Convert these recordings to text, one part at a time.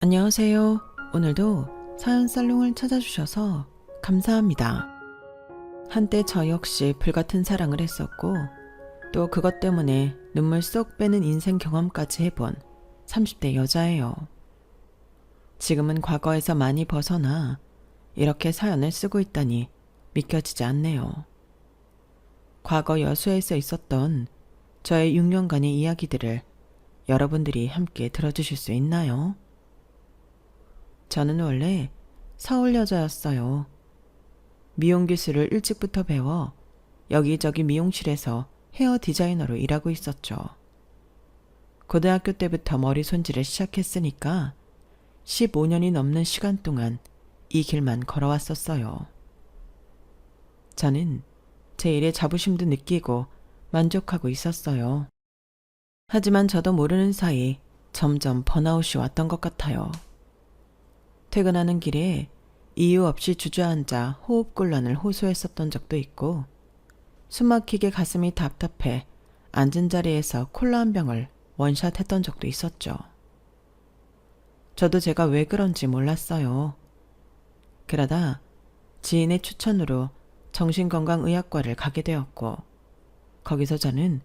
안녕하세요. 오늘도 사연 살롱을 찾아주셔서 감사합니다. 한때 저 역시 불같은 사랑을 했었고 또 그것 때문에 눈물 쏙 빼는 인생 경험까지 해본 30대 여자예요. 지금은 과거에서 많이 벗어나 이렇게 사연을 쓰고 있다니 믿겨지지 않네요. 과거 여수에서 있었던 저의 6년간의 이야기들을 여러분들이 함께 들어주실 수 있나요? 저는 원래 서울 여자였어요. 미용 기술을 일찍부터 배워 여기저기 미용실에서 헤어 디자이너로 일하고 있었죠. 고등학교 때부터 머리 손질을 시작했으니까 15년이 넘는 시간 동안 이 길만 걸어왔었어요. 저는 제 일에 자부심도 느끼고 만족하고 있었어요. 하지만 저도 모르는 사이 점점 번아웃이 왔던 것 같아요. 퇴근하는 길에 이유 없이 주저앉아 호흡곤란을 호소했었던 적도 있고 숨막히게 가슴이 답답해 앉은 자리에서 콜라 한 병을 원샷 했던 적도 있었죠. 저도 제가 왜 그런지 몰랐어요. 그러다 지인의 추천으로 정신건강의학과를 가게 되었고 거기서 저는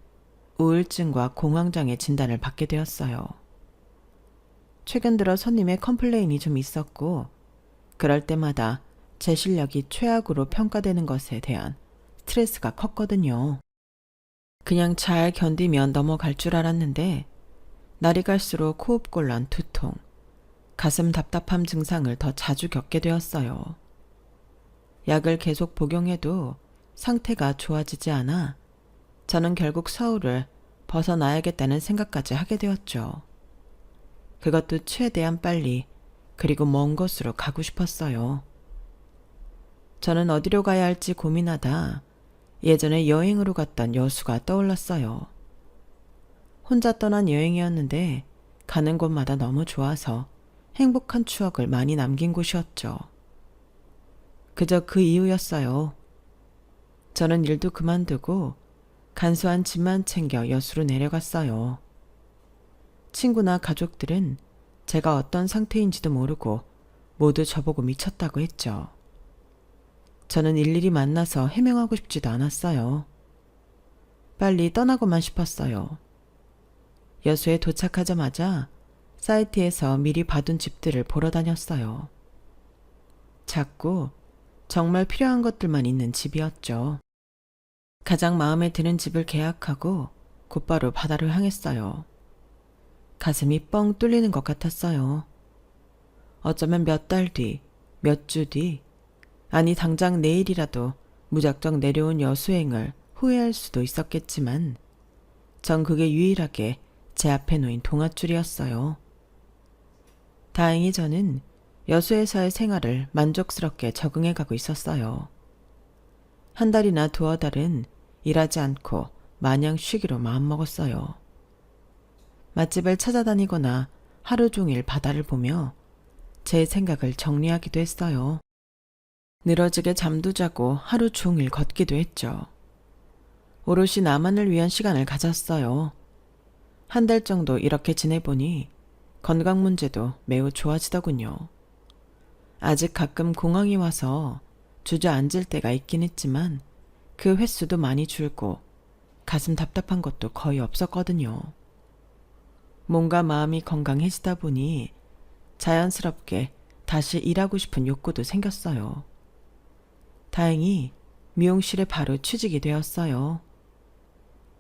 우울증과 공황장애 진단을 받게 되었어요. 최근 들어 손님의 컴플레인이 좀 있었고 그럴 때마다 제 실력이 최악으로 평가되는 것에 대한 스트레스가 컸거든요. 그냥 잘 견디면 넘어갈 줄 알았는데 날이 갈수록 호흡곤란, 두통, 가슴 답답함 증상을 더 자주 겪게 되었어요. 약을 계속 복용해도 상태가 좋아지지 않아 저는 결국 서울을 벗어나야겠다는 생각까지 하게 되었죠. 그것도 최대한 빨리 그리고 먼 곳으로 가고 싶었어요. 저는 어디로 가야 할지 고민하다 예전에 여행으로 갔던 여수가 떠올랐어요. 혼자 떠난 여행이었는데 가는 곳마다 너무 좋아서 행복한 추억을 많이 남긴 곳이었죠. 그저 그 이유였어요. 저는 일도 그만두고 간소한 짐만 챙겨 여수로 내려갔어요. 친구나 가족들은 제가 어떤 상태인지도 모르고 모두 저보고 미쳤다고 했죠. 저는 일일이 만나서 해명하고 싶지도 않았어요. 빨리 떠나고만 싶었어요. 여수에 도착하자마자 사이트에서 미리 봐둔 집들을 보러 다녔어요. 작고 정말 필요한 것들만 있는 집이었죠. 가장 마음에 드는 집을 계약하고 곧바로 바다를 향했어요. 가슴이 뻥 뚫리는 것 같았어요. 어쩌면 몇 달 뒤, 몇 주 뒤, 아니 당장 내일이라도 무작정 내려온 여수행을 후회할 수도 있었겠지만 전 그게 유일하게 제 앞에 놓인 동아줄이었어요. 다행히 저는 여수에서의 생활을 만족스럽게 적응해가고 있었어요. 한 달이나 두어 달은 일하지 않고 마냥 쉬기로 마음먹었어요. 맛집을 찾아다니거나 하루 종일 바다를 보며 제 생각을 정리하기도 했어요. 늘어지게 잠도 자고 하루 종일 걷기도 했죠. 오롯이 나만을 위한 시간을 가졌어요. 한 달 정도 이렇게 지내보니 건강 문제도 매우 좋아지더군요. 아직 가끔 공황이 와서 주저앉을 때가 있긴 했지만 그 횟수도 많이 줄고 가슴 답답한 것도 거의 없었거든요. 몸과 마음이 건강해지다 보니 자연스럽게 다시 일하고 싶은 욕구도 생겼어요. 다행히 미용실에 바로 취직이 되었어요.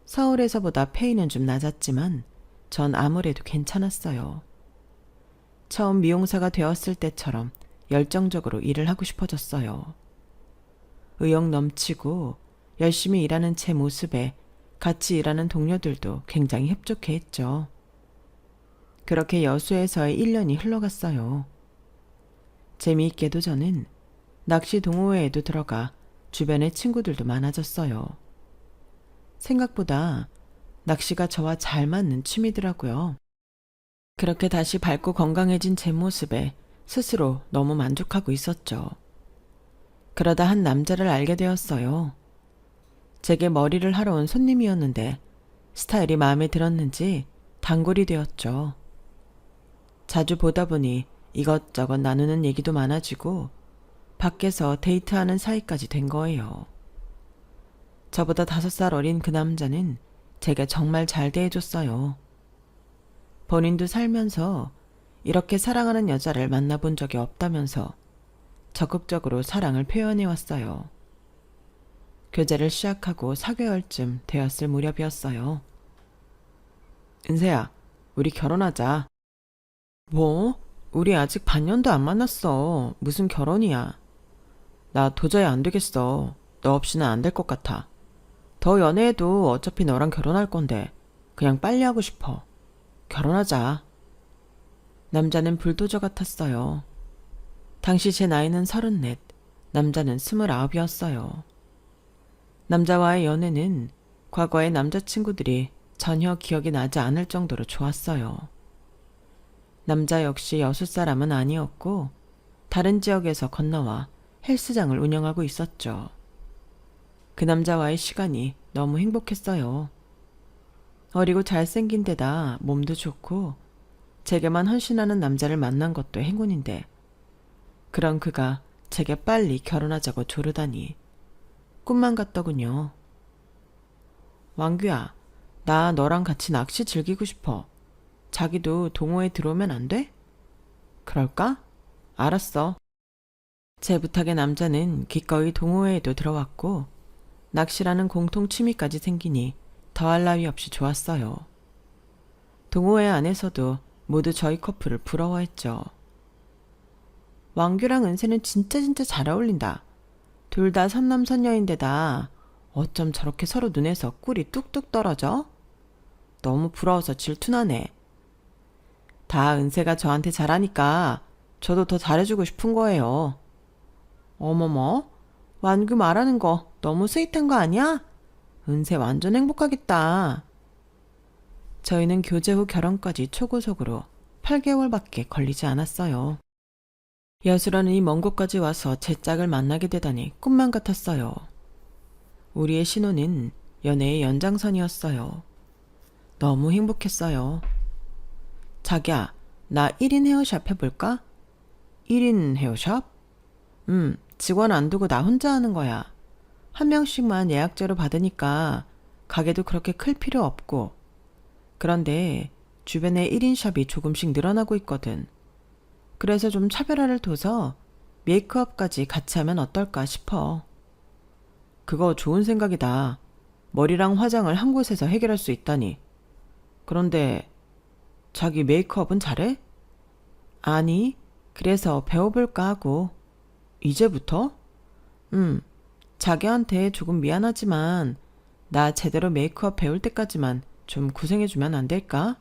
서울에서보다 페이는 좀 낮았지만 전 아무래도 괜찮았어요. 처음 미용사가 되었을 때처럼 열정적으로 일을 하고 싶어졌어요. 의욕 넘치고 열심히 일하는 제 모습에 같이 일하는 동료들도 굉장히 협조해 했죠. 그렇게 여수에서의 1년이 흘러갔어요. 재미있게도 저는 낚시 동호회에도 들어가 주변에 친구들도 많아졌어요. 생각보다 낚시가 저와 잘 맞는 취미더라고요. 그렇게 다시 밝고 건강해진 제 모습에 스스로 너무 만족하고 있었죠. 그러다 한 남자를 알게 되었어요. 제게 머리를 하러 온 손님이었는데 스타일이 마음에 들었는지 단골이 되었죠. 자주 보다 보니 이것저것 나누는 얘기도 많아지고 밖에서 데이트하는 사이까지 된 거예요. 저보다 5살 어린 그 남자는 제가 정말 잘 대해줬어요. 본인도 살면서 이렇게 사랑하는 여자를 만나본 적이 없다면서 적극적으로 사랑을 표현해왔어요. 교제를 시작하고 4개월쯤 되었을 무렵이었어요. 은세야, 우리 결혼하자. 뭐? 우리 아직 반년도 안 만났어. 무슨 결혼이야. 나 도저히 안 되겠어. 너 없이는 안 될 것 같아. 더 연애해도 어차피 너랑 결혼할 건데 그냥 빨리 하고 싶어. 결혼하자. 남자는 불도저 같았어요. 당시 제 나이는 34, 남자는 29이었어요. 남자와의 연애는 과거의 남자친구들이 전혀 기억이 나지 않을 정도로 좋았어요. 남자 역시 여수 사람은 아니었고 다른 지역에서 건너와 헬스장을 운영하고 있었죠. 그 남자와의 시간이 너무 행복했어요. 어리고 잘생긴 데다 몸도 좋고 제게만 헌신하는 남자를 만난 것도 행운인데 그런 그가 제게 빨리 결혼하자고 조르다니 꿈만 같더군요. 왕규야, 나 너랑 같이 낚시 즐기고 싶어. 자기도 동호회 들어오면 안 돼? 그럴까? 알았어. 제 부탁에 남자는 기꺼이 동호회에도 들어왔고 낚시라는 공통 취미까지 생기니 더할 나위 없이 좋았어요. 동호회 안에서도 모두 저희 커플을 부러워했죠. 왕규랑 은세는 진짜 잘 어울린다. 둘 다 선남선녀인데다 어쩜 저렇게 서로 눈에서 꿀이 뚝뚝 떨어져? 너무 부러워서 질투나네. 다 은세가 저한테 잘하니까 저도 더 잘해주고 싶은 거예요. 어머머, 완규 말하는 거 너무 스윗한 거 아니야? 은세 완전 행복하겠다. 저희는 교제 후 결혼까지 초고속으로 8개월밖에 걸리지 않았어요. 여수라는 이 먼 곳까지 와서 제 짝을 만나게 되다니 꿈만 같았어요. 우리의 신혼은 연애의 연장선이었어요. 너무 행복했어요. 자기야, 나 1인 헤어샵 해볼까? 1인 헤어샵? 직원 안 두고 나 혼자 하는 거야. 한 명씩만 예약제로 받으니까 가게도 그렇게 클 필요 없고. 그런데 주변에 1인 샵이 조금씩 늘어나고 있거든. 그래서 좀 차별화를 둬서 메이크업까지 같이 하면 어떨까 싶어. 그거 좋은 생각이다. 머리랑 화장을 한 곳에서 해결할 수 있다니. 그런데 자기 메이크업은 잘해? 아니, 그래서 배워볼까 하고. 이제부터? 자기한테 조금 미안하지만 나 제대로 메이크업 배울 때까지만 좀 고생해주면 안 될까?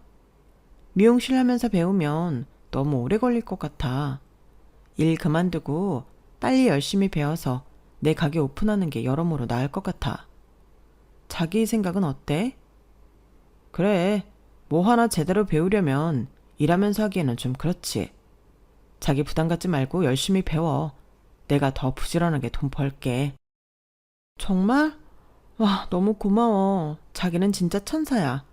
미용실 하면서 배우면 너무 오래 걸릴 것 같아. 일 그만두고 빨리 열심히 배워서 내 가게 오픈하는 게 여러모로 나을 것 같아. 자기 생각은 어때? 그래, 뭐 하나 제대로 배우려면 일하면서 하기에는 좀 그렇지. 자기 부담 갖지 말고 열심히 배워. 내가 더 부지런하게 돈 벌게. 정말? 와, 너무 고마워. 자기는 진짜 천사야.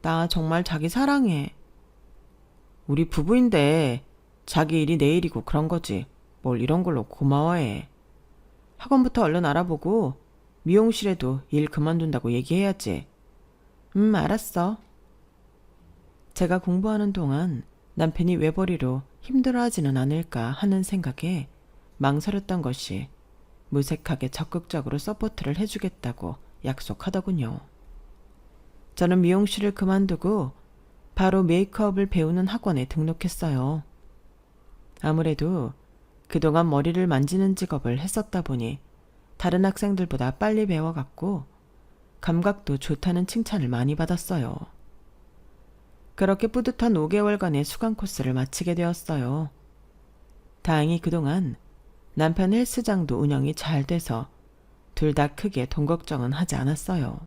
나 정말 자기 사랑해. 우리 부부인데 자기 일이 내 일이고 그런 거지. 뭘 이런 걸로 고마워해. 학원부터 얼른 알아보고 미용실에도 일 그만둔다고 얘기해야지. 알았어. 제가 공부하는 동안 남편이 외벌이로 힘들어하지는 않을까 하는 생각에 망설였던 것이 무색하게 적극적으로 서포트를 해주겠다고 약속하더군요. 저는 미용실을 그만두고 바로 메이크업을 배우는 학원에 등록했어요. 아무래도 그동안 머리를 만지는 직업을 했었다 보니 다른 학생들보다 빨리 배워갔고 감각도 좋다는 칭찬을 많이 받았어요. 그렇게 뿌듯한 5개월간의 수강 코스를 마치게 되었어요. 다행히 그동안 남편 헬스장도 운영이 잘 돼서 둘 다 크게 돈 걱정은 하지 않았어요.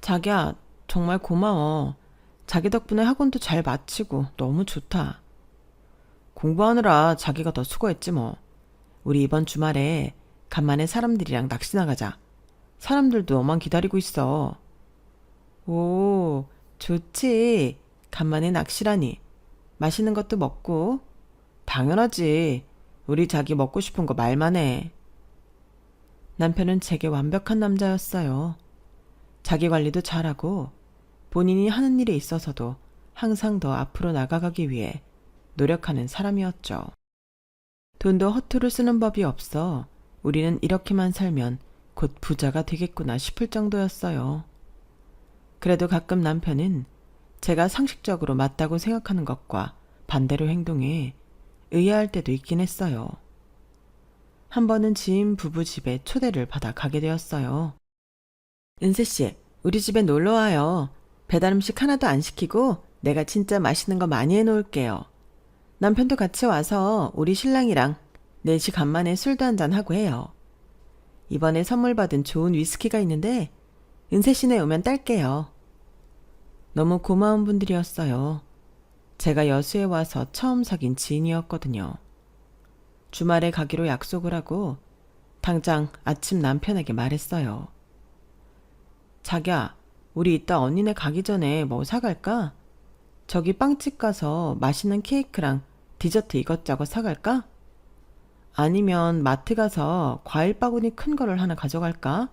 자기야, 정말 고마워. 자기 덕분에 학원도 잘 마치고 너무 좋다. 공부하느라 자기가 더 수고했지 뭐. 우리 이번 주말에 간만에 사람들이랑 낚시 나가자. 사람들도 너만 기다리고 있어. 오, 좋지. 간만에 낚시라니. 맛있는 것도 먹고. 당연하지. 우리 자기 먹고 싶은 거 말만 해. 남편은 제게 완벽한 남자였어요. 자기 관리도 잘하고 본인이 하는 일에 있어서도 항상 더 앞으로 나가가기 위해 노력하는 사람이었죠. 돈도 허투루 쓰는 법이 없어 우리는 이렇게만 살면 곧 부자가 되겠구나 싶을 정도였어요. 그래도 가끔 남편은 제가 상식적으로 맞다고 생각하는 것과 반대로 행동해 의아할 때도 있긴 했어요. 한 번은 지인 부부 집에 초대를 받아 가게 되었어요. 은세씨, 우리 집에 놀러와요. 배달 음식 하나도 안 시키고 내가 진짜 맛있는 거 많이 해놓을게요. 남편도 같이 와서 우리 신랑이랑 넷이 간만에 술도 한잔하고 해요. 이번에 선물 받은 좋은 위스키가 있는데 은세씨네 오면 딸게요. 너무 고마운 분들이었어요. 제가 여수에 와서 처음 사귄 지인이었거든요. 주말에 가기로 약속을 하고 당장 아침 남편에게 말했어요. 자기야, 우리 이따 언니네 가기 전에 뭐 사갈까? 저기 빵집 가서 맛있는 케이크랑 디저트 이것저것 사갈까? 아니면 마트 가서 과일 바구니 큰 거를 하나 가져갈까?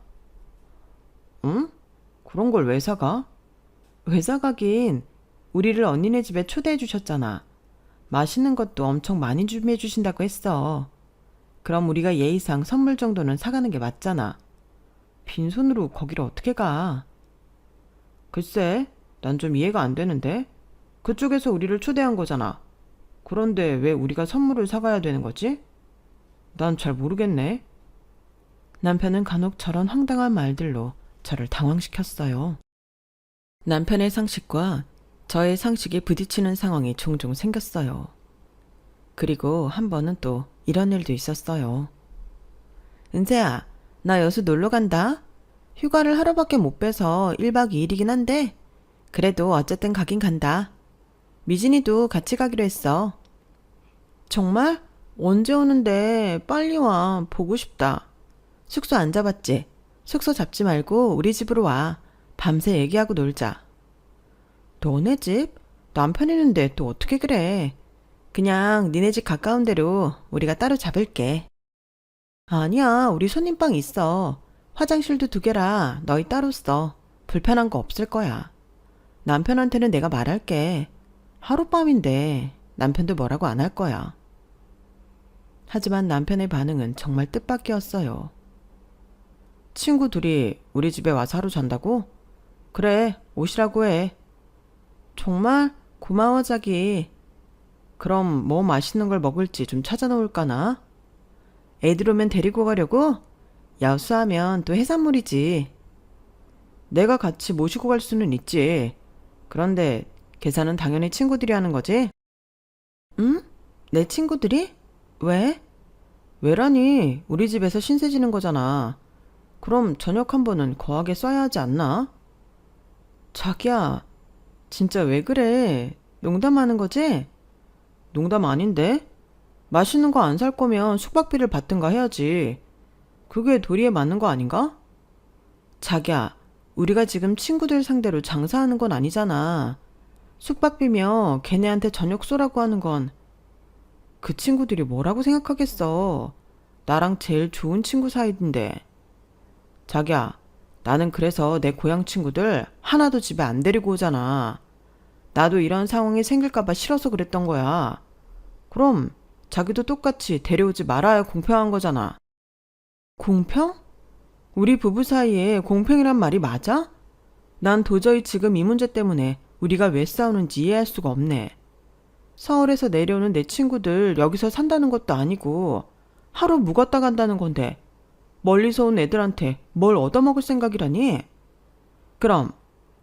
응? 그런 걸 왜 사가? 왜 사가긴. 우리를 언니네 집에 초대해 주셨잖아. 맛있는 것도 엄청 많이 준비해 주신다고 했어. 그럼 우리가 예의상 선물 정도는 사가는 게 맞잖아. 빈손으로 거기를 어떻게 가? 글쎄, 난 좀 이해가 안 되는데. 그쪽에서 우리를 초대한 거잖아. 그런데 왜 우리가 선물을 사가야 되는 거지? 난 잘 모르겠네. 남편은 간혹 저런 황당한 말들로 저를 당황시켰어요. 남편의 상식과 저의 상식이 부딪히는 상황이 종종 생겼어요. 그리고 한 번은 또 이런 일도 있었어요. 은세야, 나 여수 놀러 간다. 휴가를 하루밖에 못 빼서 1박 2일이긴 한데 그래도 어쨌든 가긴 간다. 미진이도 같이 가기로 했어. 정말? 언제 오는데? 빨리 와. 보고 싶다. 숙소 안 잡았지? 숙소 잡지 말고 우리 집으로 와. 밤새 얘기하고 놀자. 너네 집? 남편 있는데 또 어떻게 그래? 그냥 니네 집 가까운 데로 우리가 따로 잡을게. 아니야, 우리 손님방 있어. 화장실도 2개라 너희 따로 써. 불편한 거 없을 거야. 남편한테는 내가 말할게. 하룻밤인데 남편도 뭐라고 안 할 거야. 하지만 남편의 반응은 정말 뜻밖이었어요. 친구 둘이 우리 집에 와서 하루 잔다고? 그래, 오시라고 해. 정말? 고마워 자기. 그럼 뭐 맛있는 걸 먹을지 좀 찾아놓을까나? 애들 오면 데리고 가려고? 여수하면 또 해산물이지. 내가 같이 모시고 갈 수는 있지. 그런데 계산은 당연히 친구들이 하는 거지? 응? 내 친구들이? 왜? 왜라니? 우리 집에서 신세 지는 거잖아. 그럼 저녁 한 번은 거하게 쏴야 하지 않나? 자기야, 진짜 왜 그래? 농담하는 거지? 농담 아닌데? 맛있는 거 안 살 거면 숙박비를 받든가 해야지. 그게 도리에 맞는 거 아닌가? 자기야, 우리가 지금 친구들 상대로 장사하는 건 아니잖아. 숙박비며 걔네한테 저녁 쏘라고 하는 건 그 친구들이 뭐라고 생각하겠어. 나랑 제일 좋은 친구 사이인데. 자기야, 나는 그래서 내 고향 친구들 하나도 집에 안 데리고 오잖아. 나도 이런 상황이 생길까봐 싫어서 그랬던 거야. 그럼 자기도 똑같이 데려오지 말아야 공평한 거잖아. 공평? 우리 부부 사이에 공평이란 말이 맞아? 난 도저히 지금 이 문제 때문에 우리가 왜 싸우는지 이해할 수가 없네. 서울에서 내려오는 내 친구들 여기서 산다는 것도 아니고 하루 묵었다 간다는 건데 멀리서 온 애들한테 뭘 얻어먹을 생각이라니? 그럼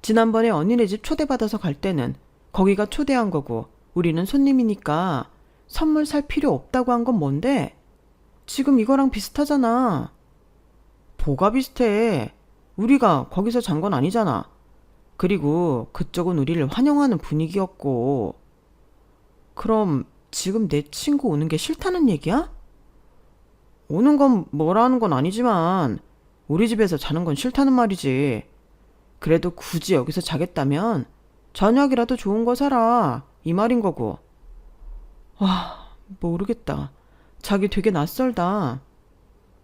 지난번에 언니네 집 초대받아서 갈 때는 거기가 초대한 거고 우리는 손님이니까 선물 살 필요 없다고 한 건 뭔데? 지금 이거랑 비슷하잖아. 뭐가 비슷해? 우리가 거기서 잔 건 아니잖아. 그리고 그쪽은 우리를 환영하는 분위기였고. 그럼 지금 내 친구 오는 게 싫다는 얘기야? 오는 건 뭐라는 건 아니지만 우리 집에서 자는 건 싫다는 말이지. 그래도 굳이 여기서 자겠다면 저녁이라도 좋은 거 사라. 이 말인 거고. 와, 모르겠다. 자기 되게 낯설다.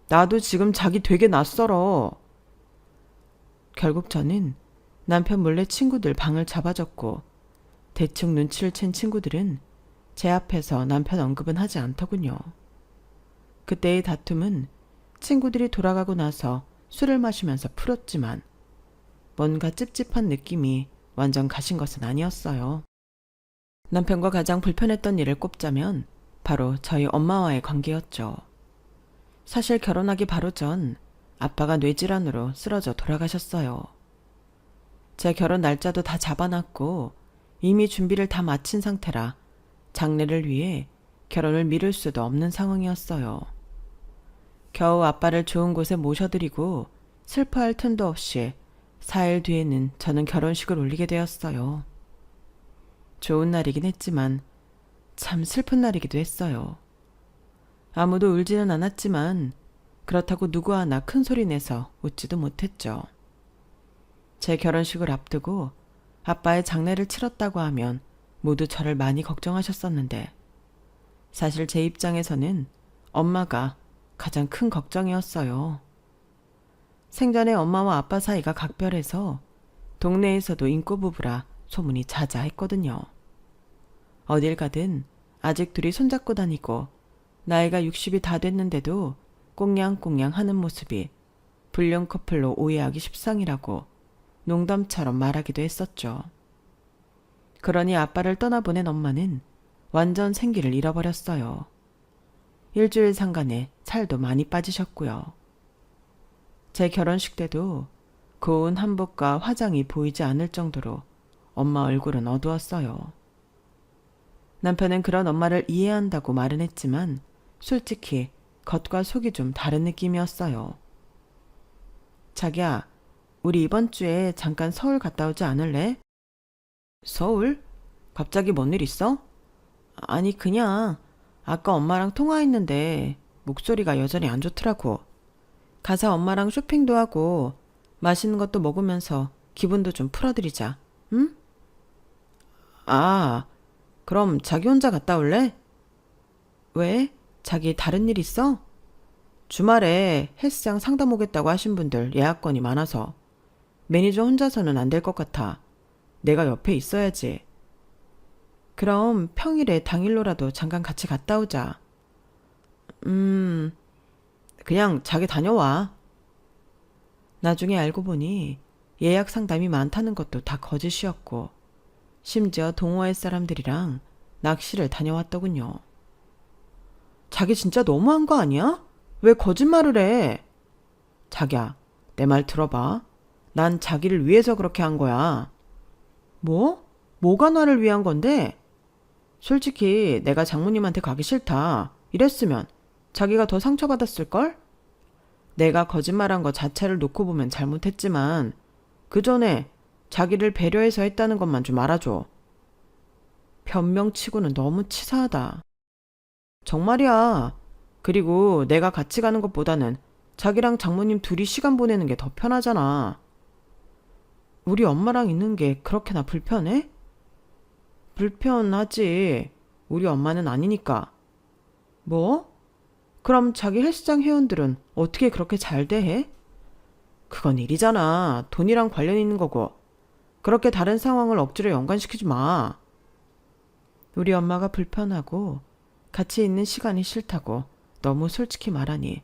나도 지금 자기 되게 낯설어. 결국 저는 남편 몰래 친구들 방을 잡아줬고 대충 눈치를 챈 친구들은 제 앞에서 남편 언급은 하지 않더군요. 그때의 다툼은 친구들이 돌아가고 나서 술을 마시면서 풀었지만 뭔가 찝찝한 느낌이 완전 가신 것은 아니었어요. 남편과 가장 불편했던 일을 꼽자면 바로 저희 엄마와의 관계였죠. 사실 결혼하기 바로 전 아빠가 뇌질환으로 쓰러져 돌아가셨어요. 제 결혼 날짜도 다 잡아놨고 이미 준비를 다 마친 상태라 장례를 위해 결혼을 미룰 수도 없는 상황이었어요. 겨우 아빠를 좋은 곳에 모셔드리고 슬퍼할 틈도 없이 4일 뒤에는 저는 결혼식을 올리게 되었어요. 좋은 날이긴 했지만 참 슬픈 날이기도 했어요. 아무도 울지는 않았지만 그렇다고 누구 하나 큰 소리 내서 웃지도 못했죠. 제 결혼식을 앞두고 아빠의 장례를 치렀다고 하면 모두 저를 많이 걱정하셨었는데 사실 제 입장에서는 엄마가 가장 큰 걱정이었어요. 생전에 엄마와 아빠 사이가 각별해서 동네에서도 인꼬부부라 소문이 자자했거든요. 어딜 가든 아직 둘이 손잡고 다니고 나이가 60이 다 됐는데도 꽁냥꽁냥 하는 모습이 불륜 커플로 오해하기 십상이라고 농담처럼 말하기도 했었죠. 그러니 아빠를 떠나보낸 엄마는 완전 생기를 잃어버렸어요. 일주일 상간에 살도 많이 빠지셨고요. 제 결혼식 때도 고운 한복과 화장이 보이지 않을 정도로 엄마 얼굴은 어두웠어요. 남편은 그런 엄마를 이해한다고 말은 했지만 솔직히 겉과 속이 좀 다른 느낌이었어요. 자기야, 우리 이번 주에 잠깐 서울 갔다 오지 않을래? 서울? 갑자기 뭔 일 있어? 아니 그냥 아까 엄마랑 통화했는데 목소리가 여전히 안 좋더라고. 가서 엄마랑 쇼핑도 하고 맛있는 것도 먹으면서 기분도 좀 풀어드리자. 응? 아, 그럼 자기 혼자 갔다 올래? 왜? 자기 다른 일 있어? 주말에 헬스장 상담 오겠다고 하신 분들 예약건이 많아서 매니저 혼자서는 안 될 것 같아. 내가 옆에 있어야지. 그럼 평일에 당일로라도 잠깐 같이 갔다 오자. 그냥 자기 다녀와. 나중에 알고 보니 예약 상담이 많다는 것도 다 거짓이었고 심지어 동호회 사람들이랑 낚시를 다녀왔더군요. 자기 진짜 너무한 거 아니야? 왜 거짓말을 해? 자기야, 내 말 들어봐. 난 자기를 위해서 그렇게 한 거야. 뭐? 뭐가 나를 위한 건데? 솔직히 내가 장모님한테 가기 싫다. 이랬으면 자기가 더 상처받았을걸? 내가 거짓말한 거 자체를 놓고 보면 잘못했지만 그 전에 자기를 배려해서 했다는 것만 좀 알아줘. 변명치고는 너무 치사하다. 정말이야. 그리고 내가 같이 가는 것보다는 자기랑 장모님 둘이 시간 보내는 게 더 편하잖아. 우리 엄마랑 있는 게 그렇게나 불편해? 불편하지. 우리 엄마는 아니니까. 뭐? 그럼 자기 헬스장 회원들은 어떻게 그렇게 잘 대해? 그건 일이잖아. 돈이랑 관련 있는 거고. 그렇게 다른 상황을 억지로 연관시키지 마. 우리 엄마가 불편하고 같이 있는 시간이 싫다고 너무 솔직히 말하니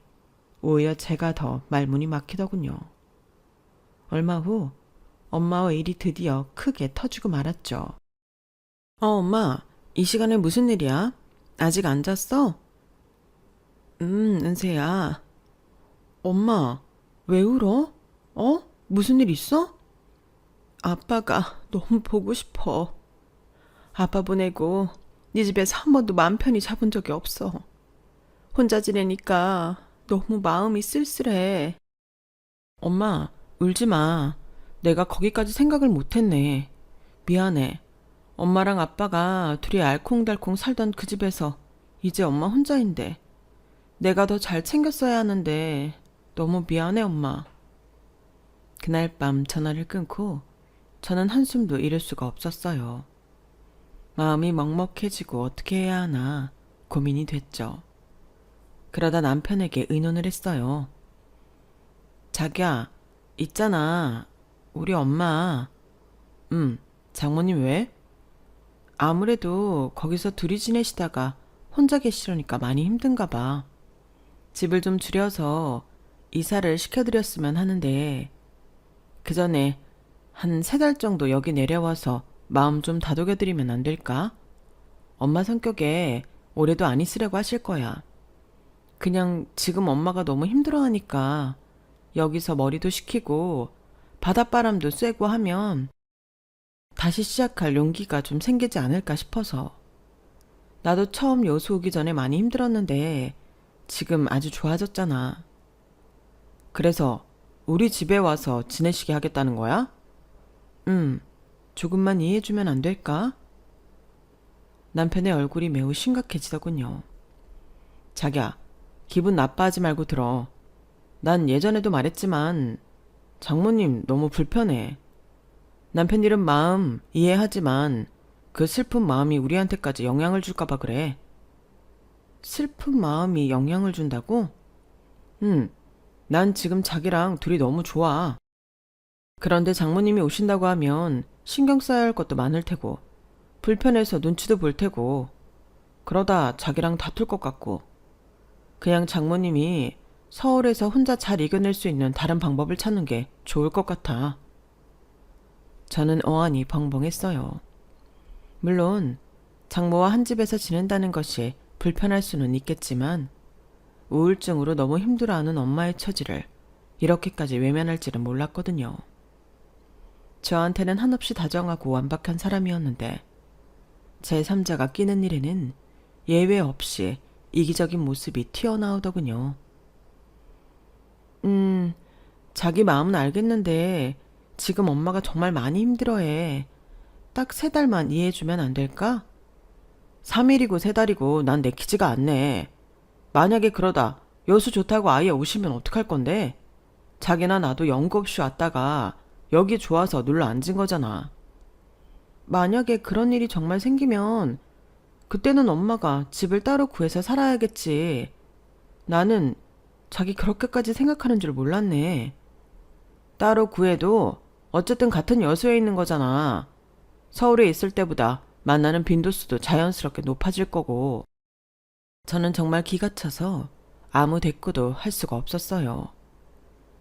오히려 제가 더 말문이 막히더군요. 얼마 후 엄마와 일이 드디어 크게 터지고 말았죠. 엄마, 이 시간에 무슨 일이야? 아직 안 잤어? 은세야. 엄마, 왜 울어? 무슨 일 있어? 아빠가 너무 보고 싶어. 아빠 보내고 네 집에서 한 번도 맘 편히 잡은 적이 없어. 혼자 지내니까 너무 마음이 쓸쓸해. 엄마, 울지 마. 내가 거기까지 생각을 못했네. 미안해. 엄마랑 아빠가 둘이 알콩달콩 살던 그 집에서 이제 엄마 혼자인데 내가 더 잘 챙겼어야 하는데 너무 미안해 엄마. 그날 밤 전화를 끊고 저는 한숨도 이룰 수가 없었어요. 마음이 먹먹해지고 어떻게 해야 하나 고민이 됐죠. 그러다 남편에게 의논을 했어요. 자기야, 있잖아. 우리 엄마. 장모님 왜? 아무래도 거기서 둘이 지내시다가 혼자 계시려니까 많이 힘든가 봐. 집을 좀 줄여서 이사를 시켜드렸으면 하는데, 그 전에 한 3달 정도 여기 내려와서 마음 좀 다독여드리면 안 될까? 엄마 성격에 오래도 안 있으려고 하실 거야. 그냥 지금 엄마가 너무 힘들어하니까 여기서 머리도 식히고 바닷바람도 쐬고 하면 다시 시작할 용기가 좀 생기지 않을까 싶어서. 나도 처음 여수 오기 전에 많이 힘들었는데 지금 아주 좋아졌잖아. 그래서 우리 집에 와서 지내시게 하겠다는 거야? 조금만 이해해주면 안 될까? 남편의 얼굴이 매우 심각해지더군요. 자기야, 기분 나빠하지 말고 들어. 난 예전에도 말했지만 장모님 너무 불편해. 남편 이름 마음 이해하지만 그 슬픈 마음이 우리한테까지 영향을 줄까봐 그래. 슬픈 마음이 영향을 준다고? 난 지금 자기랑 둘이 너무 좋아. 그런데 장모님이 오신다고 하면 신경 써야 할 것도 많을 테고 불편해서 눈치도 볼 테고 그러다 자기랑 다툴 것 같고 그냥 장모님이 서울에서 혼자 잘 이겨낼 수 있는 다른 방법을 찾는 게 좋을 것 같아. 저는 어안이 벙벙했어요. 물론 장모와 한 집에서 지낸다는 것이 불편할 수는 있겠지만 우울증으로 너무 힘들어하는 엄마의 처지를 이렇게까지 외면할 줄은 몰랐거든요. 저한테는 한없이 다정하고 완박한 사람이었는데 제3자가 끼는 일에는 예외 없이 이기적인 모습이 튀어나오더군요. 자기 마음은 알겠는데 지금 엄마가 정말 많이 힘들어해. 딱 3달만 이해해주면 안 될까? 3일이고 3달이고 난 내키지가 않네. 만약에 그러다 여수 좋다고 아예 오시면 어떡할 건데? 자기나 나도 연구 없이 왔다가 여기 좋아서 눌러 앉은 거잖아. 만약에 그런 일이 정말 생기면 그때는 엄마가 집을 따로 구해서 살아야겠지. 나는 자기 그렇게까지 생각하는 줄 몰랐네. 따로 구해도 어쨌든 같은 여수에 있는 거잖아. 서울에 있을 때보다 만나는 빈도수도 자연스럽게 높아질 거고. 저는 정말 기가 차서 아무 대꾸도 할 수가 없었어요.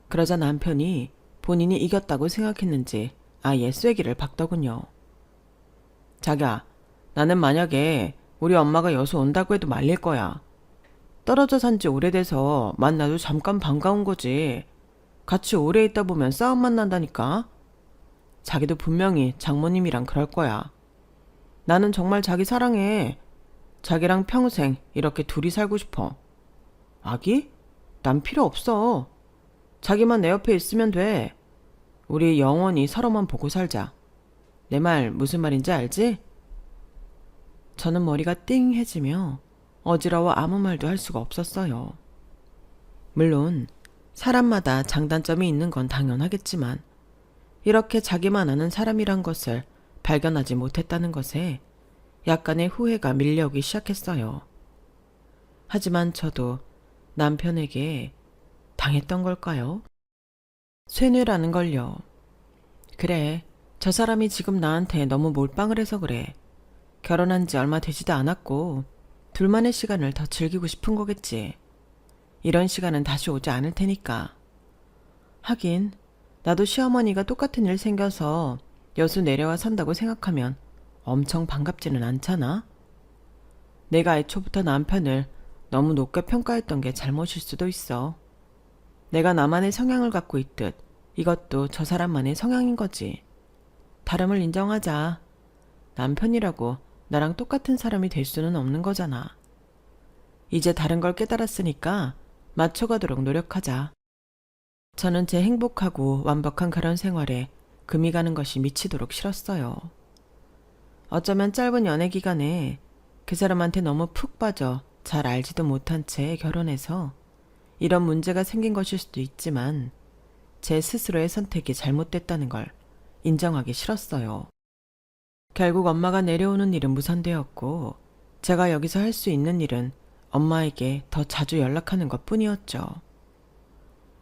그러자 남편이 본인이 이겼다고 생각했는지 아예 쐐기를 박더군요. 자기야, 나는 만약에 우리 엄마가 여수 온다고 해도 말릴 거야. 떨어져 산 지 오래돼서 만나도 잠깐 반가운 거지. 같이 오래 있다 보면 싸움만 난다니까. 자기도 분명히 장모님이랑 그럴 거야. 나는 정말 자기 사랑해. 자기랑 평생 이렇게 둘이 살고 싶어. 아기? 난 필요 없어. 자기만 내 옆에 있으면 돼. 우리 영원히 서로만 보고 살자. 내 말 무슨 말인지 알지? 저는 머리가 띵해지며 어지러워 아무 말도 할 수가 없었어요. 물론 사람마다 장단점이 있는 건 당연하겠지만 이렇게 자기만 아는 사람이란 것을 발견하지 못했다는 것에 약간의 후회가 밀려오기 시작했어요. 하지만 저도 남편에게 당했던 걸까요? 쇠뇌라는 걸요. 그래, 저 사람이 지금 나한테 너무 몰빵을 해서 그래. 결혼한 지 얼마 되지도 않았고 둘만의 시간을 더 즐기고 싶은 거겠지. 이런 시간은 다시 오지 않을 테니까. 하긴 나도 시어머니가 똑같은 일 생겨서 여수 내려와 산다고 생각하면 엄청 반갑지는 않잖아. 내가 애초부터 남편을 너무 높게 평가했던 게 잘못일 수도 있어. 내가 나만의 성향을 갖고 있듯 이것도 저 사람만의 성향인 거지. 다름을 인정하자. 남편이라고 나랑 똑같은 사람이 될 수는 없는 거잖아. 이제 다른 걸 깨달았으니까 맞춰가도록 노력하자. 저는 제 행복하고 완벽한 결혼 생활에 금이 가는 것이 미치도록 싫었어요. 어쩌면 짧은 연애 기간에 그 사람한테 너무 푹 빠져 잘 알지도 못한 채 결혼해서 이런 문제가 생긴 것일 수도 있지만 제 스스로의 선택이 잘못됐다는 걸 인정하기 싫었어요. 결국 엄마가 내려오는 일은 무산되었고 제가 여기서 할 수 있는 일은 엄마에게 더 자주 연락하는 것 뿐이었죠.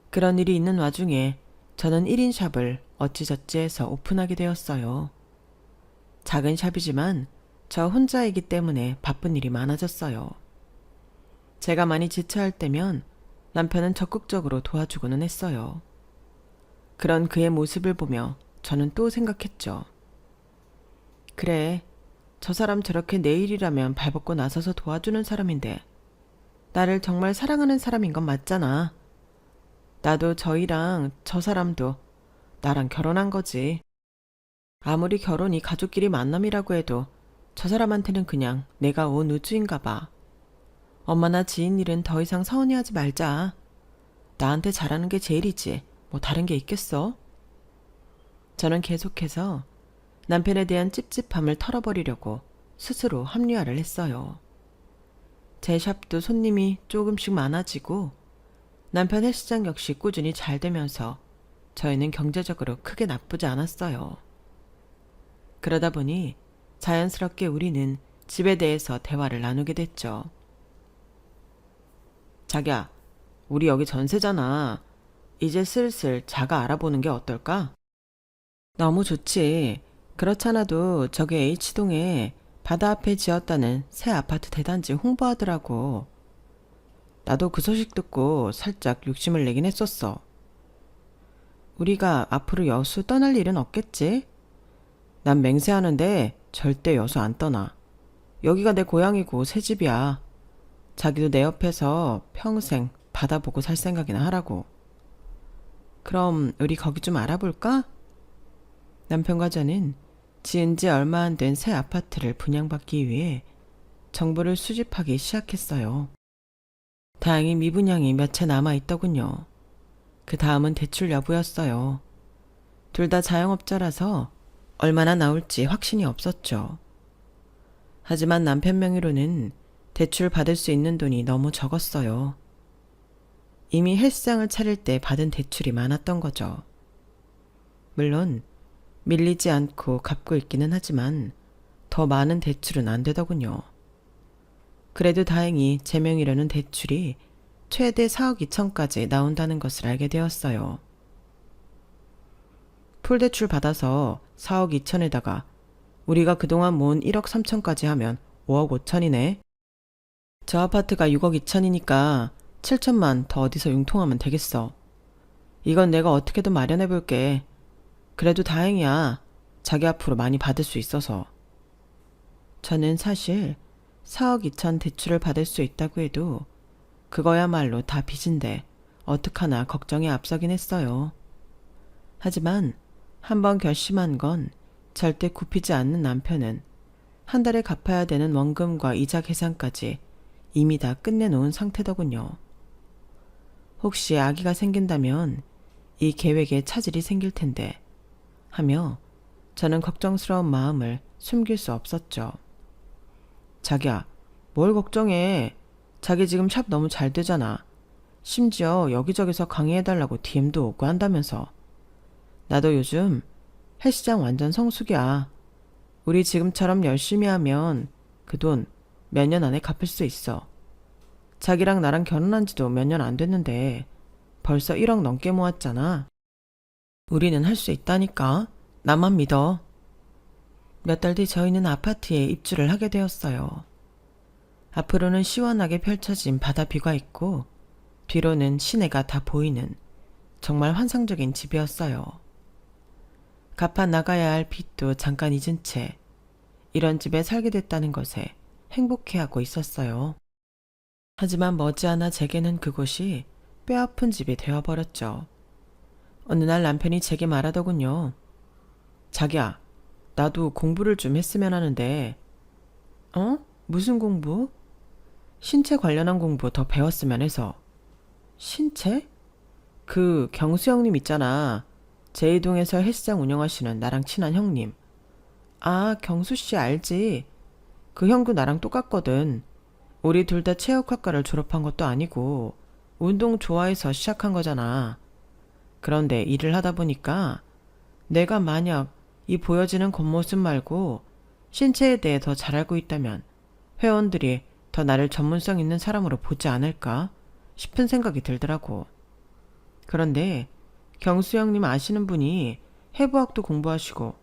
그런 일이 있는 와중에 저는 1인 샵을 어찌저찌 해서 오픈하게 되었어요. 작은 샵이지만 저 혼자이기 때문에 바쁜 일이 많아졌어요. 제가 많이 지쳐할 때면 남편은 적극적으로 도와주고는 했어요. 그런 그의 모습을 보며 저는 또 생각했죠. 그래, 저 사람 저렇게 내 일이라면 발벗고 나서서 도와주는 사람인데 나를 정말 사랑하는 사람인 건 맞잖아. 나도 저희랑 저 사람도 나랑 결혼한 거지. 아무리 결혼이 가족끼리 만남이라고 해도 저 사람한테는 그냥 내가 온 우주인가 봐. 엄마나 지인 일은 더 이상 서운해하지 말자. 나한테 잘하는 게 제일이지. 뭐 다른 게 있겠어? 저는 계속해서 남편에 대한 찝찝함을 털어버리려고 스스로 합리화를 했어요. 제 샵도 손님이 조금씩 많아지고 남편 헬스장 역시 꾸준히 잘 되면서 저희는 경제적으로 크게 나쁘지 않았어요. 그러다 보니 자연스럽게 우리는 집에 대해서 대화를 나누게 됐죠. 자기야, 우리 여기 전세잖아. 이제 슬슬 자가 알아보는 게 어떨까? 너무 좋지. 그렇잖아도 저기 H동에 바다 앞에 지었다는 새 아파트 대단지 홍보하더라고. 나도 그 소식 듣고 살짝 욕심을 내긴 했었어. 우리가 앞으로 여수 떠날 일은 없겠지? 난 맹세하는데 절대 여수 안 떠나. 여기가 내 고향이고 새 집이야. 자기도 내 옆에서 평생 바다 보고 살 생각이나 하라고. 그럼 우리 거기 좀 알아볼까? 남편과 저는 지은 지 얼마 안 된 새 아파트를 분양받기 위해 정보를 수집하기 시작했어요. 다행히 미분양이 몇 채 남아 있더군요. 그 다음은 대출 여부였어요. 둘 다 자영업자라서 얼마나 나올지 확신이 없었죠. 하지만 남편 명의로는 대출 받을 수 있는 돈이 너무 적었어요. 이미 헬스장을 차릴 때 받은 대출이 많았던 거죠. 물론 밀리지 않고 갚고 있기는 하지만 더 많은 대출은 안 되더군요. 그래도 다행히 제 명의로는 대출이 최대 4억 2천까지 나온다는 것을 알게 되었어요. 풀대출 받아서 4억 2천에다가 우리가 그동안 모은 1억 3천까지 하면 5억 5천이네. 저 아파트가 6억 2천이니까 7천만 더 어디서 융통하면 되겠어. 이건 내가 어떻게든 마련해 볼게. 그래도 다행이야. 자기 앞으로 많이 받을 수 있어서. 저는 사실 4억 2천 대출을 받을 수 있다고 해도 그거야말로 다 빚인데 어떡하나 걱정이 앞서긴 했어요. 하지만 한번 결심한 건 절대 굽히지 않는 남편은 한 달에 갚아야 되는 원금과 이자 계산까지 이미 다 끝내놓은 상태더군요. 혹시 아기가 생긴다면 이 계획에 차질이 생길 텐데 하며 저는 걱정스러운 마음을 숨길 수 없었죠. 자기야, 뭘 걱정해. 자기 지금 샵 너무 잘 되잖아. 심지어 여기저기서 강의해달라고 DM도 오고 한다면서. 나도 요즘 헬스장 완전 성수기야. 우리 지금처럼 열심히 하면 그 돈 몇 년 안에 갚을 수 있어. 자기랑 나랑 결혼한 지도 몇 년 안 됐는데 벌써 1억 넘게 모았잖아. 우리는 할 수 있다니까. 나만 믿어. 몇 달 뒤 저희는 아파트에 입주를 하게 되었어요. 앞으로는 시원하게 펼쳐진 바다뷰가 있고 뒤로는 시내가 다 보이는 정말 환상적인 집이었어요. 갚아 나가야 할 빚도 잠깐 잊은 채 이런 집에 살게 됐다는 것에 행복해하고 있었어요. 하지만 머지않아 제게는 그곳이 뼈아픈 집이 되어버렸죠. 어느 날 남편이 제게 말하더군요. 자기야, 나도 공부를 좀 했으면 하는데. 어? 무슨 공부? 신체 관련한 공부 더 배웠으면 해서. 신체? 그 경수 형님 있잖아. 제2동에서 헬스장 운영하시는 나랑 친한 형님. 아, 경수 씨 알지? 그 형도 나랑 똑같거든. 우리 둘 다 체육학과를 졸업한 것도 아니고 운동 좋아해서 시작한 거잖아. 그런데 일을 하다 보니까 내가 만약 이 보여지는 겉모습 말고 신체에 대해 더 잘 알고 있다면 회원들이 더 나를 전문성 있는 사람으로 보지 않을까 싶은 생각이 들더라고. 그런데 경수 형님 아시는 분이 해부학도 공부하시고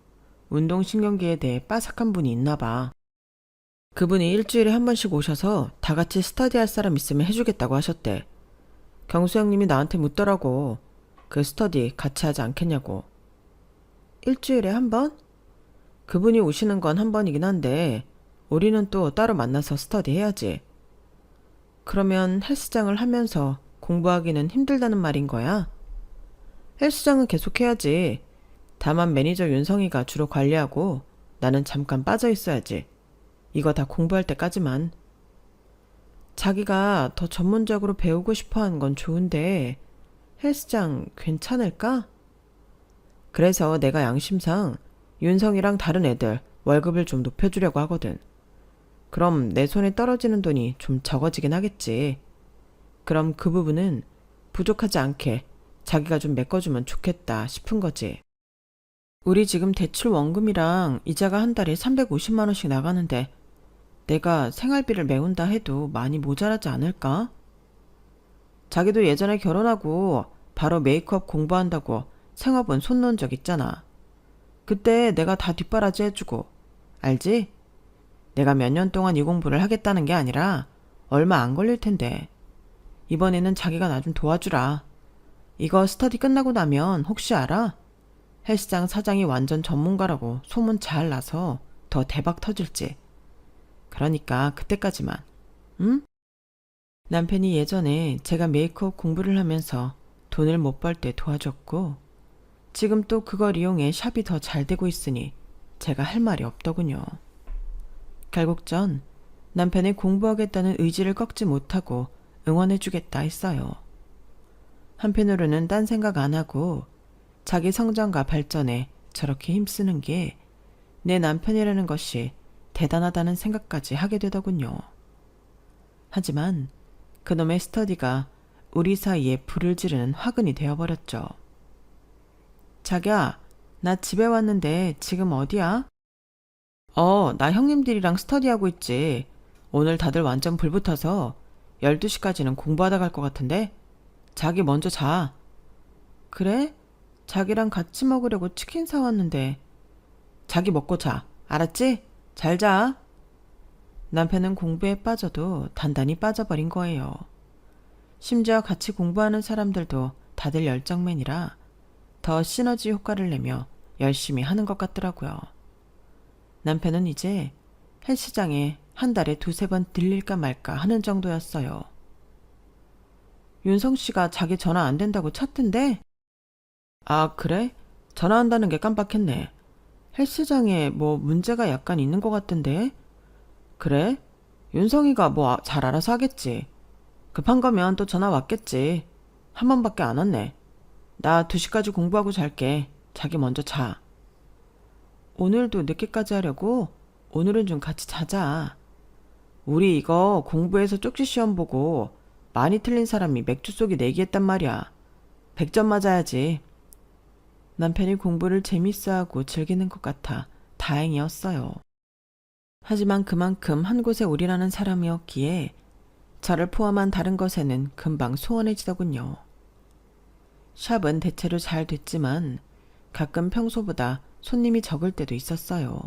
운동신경계에 대해 빠삭한 분이 있나 봐. 그분이 일주일에 한 번씩 오셔서 다 같이 스터디할 사람 있으면 해주겠다고 하셨대. 경수 형님이 나한테 묻더라고. 그 스터디 같이 하지 않겠냐고. 일주일에 한 번? 그분이 오시는 건 한 번이긴 한데 우리는 또 따로 만나서 스터디 해야지. 그러면 헬스장을 하면서 공부하기는 힘들다는 말인 거야? 헬스장은 계속해야지. 다만 매니저 윤성이가 주로 관리하고 나는 잠깐 빠져 있어야지. 이거 다 공부할 때까지만. 자기가 더 전문적으로 배우고 싶어 하는 건 좋은데 헬스장 괜찮을까? 그래서 내가 양심상 윤성이랑 다른 애들 월급을 좀 높여주려고 하거든. 그럼 내 손에 떨어지는 돈이 좀 적어지긴 하겠지. 그럼 그 부분은 부족하지 않게 자기가 좀 메꿔주면 좋겠다 싶은 거지. 우리 지금 대출 원금이랑 이자가 한 달에 350만 원씩 나가는데 내가 생활비를 메운다 해도 많이 모자라지 않을까? 자기도 예전에 결혼하고 바로 메이크업 공부한다고 생업은 손 놓은 적 있잖아. 그때 내가 다 뒷바라지 해주고, 알지? 내가 몇 년 동안 이 공부를 하겠다는 게 아니라 얼마 안 걸릴 텐데. 이번에는 자기가 나 좀 도와주라. 이거 스터디 끝나고 나면 혹시 알아? 헬스장 사장이 완전 전문가라고 소문 잘 나서 더 대박 터질지. 그러니까 그때까지만. 응? 남편이 예전에 제가 메이크업 공부를 하면서 돈을 못 벌 때 도와줬고 지금 또 그걸 이용해 샵이 더 잘 되고 있으니 제가 할 말이 없더군요. 결국 전 남편의 공부하겠다는 의지를 꺾지 못하고 응원해주겠다 했어요. 한편으로는 딴 생각 안 하고 자기 성장과 발전에 저렇게 힘쓰는 게 내 남편이라는 것이 대단하다는 생각까지 하게 되더군요. 하지만 그놈의 스터디가 우리 사이에 불을 지르는 화근이 되어버렸죠. 자기야, 나 집에 왔는데 지금 어디야? 나 형님들이랑 스터디하고 있지. 오늘 다들 완전 불붙어서 12시까지는 공부하다 갈 것 같은데? 자기 먼저 자. 그래? 자기랑 같이 먹으려고 치킨 사왔는데. 자기 먹고 자. 알았지? 잘 자. 남편은 공부에 빠져도 단단히 빠져버린 거예요. 심지어 같이 공부하는 사람들도 다들 열정맨이라 더 시너지 효과를 내며 열심히 하는 것 같더라고요. 남편은 이제 헬스장에 한 달에 2-3번 들릴까 말까 하는 정도였어요. 윤성 씨가 자기 전화 안 된다고 쳤던데? 아, 그래? 전화한다는 게 깜빡했네. 헬스장에 뭐 문제가 약간 있는 것 같던데? 그래? 윤성이가 뭐 잘 알아서 하겠지. 급한 거면 또 전화 왔겠지. 한 번밖에 안 왔네. 나 2시까지 공부하고 잘게. 자기 먼저 자. 오늘도 늦게까지 하려고? 오늘은 좀 같이 자자. 우리 이거 공부해서 쪽지 시험 보고 많이 틀린 사람이 맥주 쏘기 내기했단 말이야. 100점 맞아야지. 남편이 공부를 재밌어하고 즐기는 것 같아 다행이었어요. 하지만 그만큼 한 곳에 올인하는 사람이었기에 저를 포함한 다른 것에는 금방 소원해지더군요. 샵은 대체로 잘 됐지만 가끔 평소보다 손님이 적을 때도 있었어요.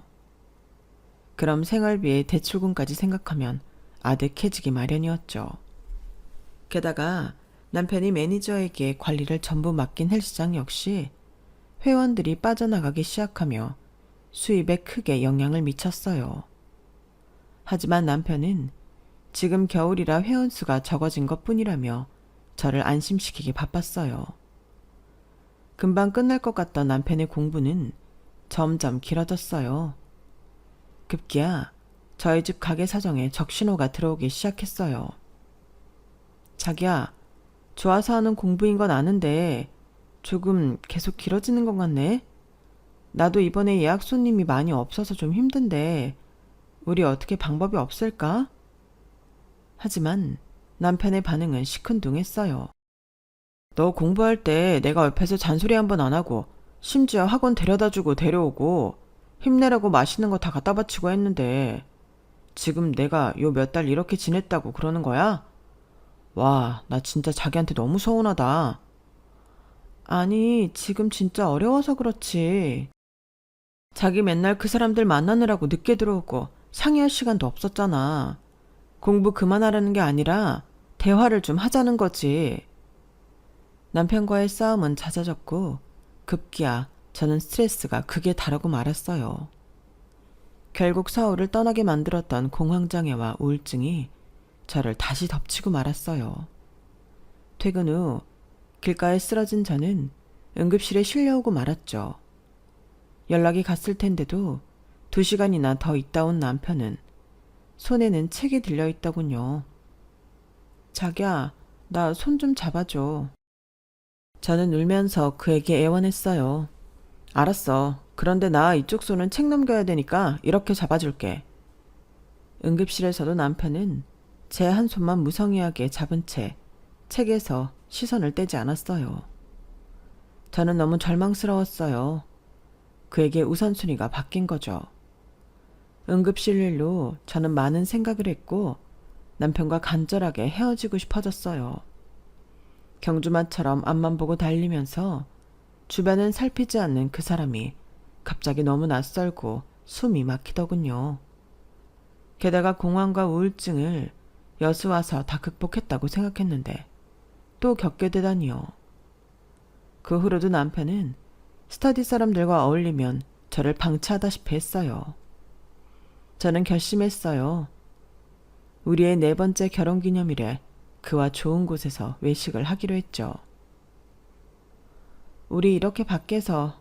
그럼 생활비에 대출금까지 생각하면 아득해지기 마련이었죠. 게다가 남편이 매니저에게 관리를 전부 맡긴 헬스장 역시 회원들이 빠져나가기 시작하며 수입에 크게 영향을 미쳤어요. 하지만 남편은 지금 겨울이라 회원수가 적어진 것 뿐이라며 저를 안심시키기 바빴어요. 금방 끝날 것 같던 남편의 공부는 점점 길어졌어요. 급기야 저희 집 가게 사정에 적신호가 들어오기 시작했어요. 자기야, 좋아서 하는 공부인 건 아는데 조금 계속 길어지는 것 같네? 나도 이번에 예약 손님이 많이 없어서 좀 힘든데 우리 어떻게 방법이 없을까? 하지만 남편의 반응은 시큰둥했어요. 너 공부할 때 내가 옆에서 잔소리 한 번 안 하고 심지어 학원 데려다주고 데려오고 힘내라고 맛있는 거 다 갖다 바치고 했는데 지금 내가 요 몇 달 이렇게 지냈다고 그러는 거야? 와, 나 진짜 자기한테 너무 서운하다. 아니, 지금 진짜 어려워서 그렇지. 자기 맨날 그 사람들 만나느라고 늦게 들어오고 상의할 시간도 없었잖아. 공부 그만하라는 게 아니라 대화를 좀 하자는 거지. 남편과의 싸움은 잦아졌고 급기야 저는 스트레스가 극에 달하고 말았어요. 결국 서울을 떠나게 만들었던 공황장애와 우울증이 저를 다시 덮치고 말았어요. 퇴근 후 길가에 쓰러진 저는 응급실에 실려오고 말았죠. 연락이 갔을 텐데도 2시간이나 더 있다 온 남편은 손에는 책이 들려있더군요. 자기야, 나 손 좀 잡아줘. 저는 울면서 그에게 애원했어요. 알았어. 그런데 나 이쪽 손은 책 넘겨야 되니까 이렇게 잡아줄게. 응급실에서도 남편은 제 한 손만 무성의하게 잡은 채 책에서 시선을 떼지 않았어요. 저는 너무 절망스러웠어요. 그에게 우선순위가 바뀐 거죠. 응급실 일로 저는 많은 생각을 했고 남편과 간절하게 헤어지고 싶어졌어요. 경주마처럼 앞만 보고 달리면서 주변은 살피지 않는 그 사람이 갑자기 너무 낯설고 숨이 막히더군요. 게다가 공황과 우울증을 여수와서 다 극복했다고 생각했는데 또 겪게 되다니요. 그 후로도 남편은 스터디 사람들과 어울리면 저를 방치하다시피 했어요. 저는 결심했어요. 우리의 4번째 결혼기념일에 그와 좋은 곳에서 외식을 하기로 했죠. 우리 이렇게 밖에서,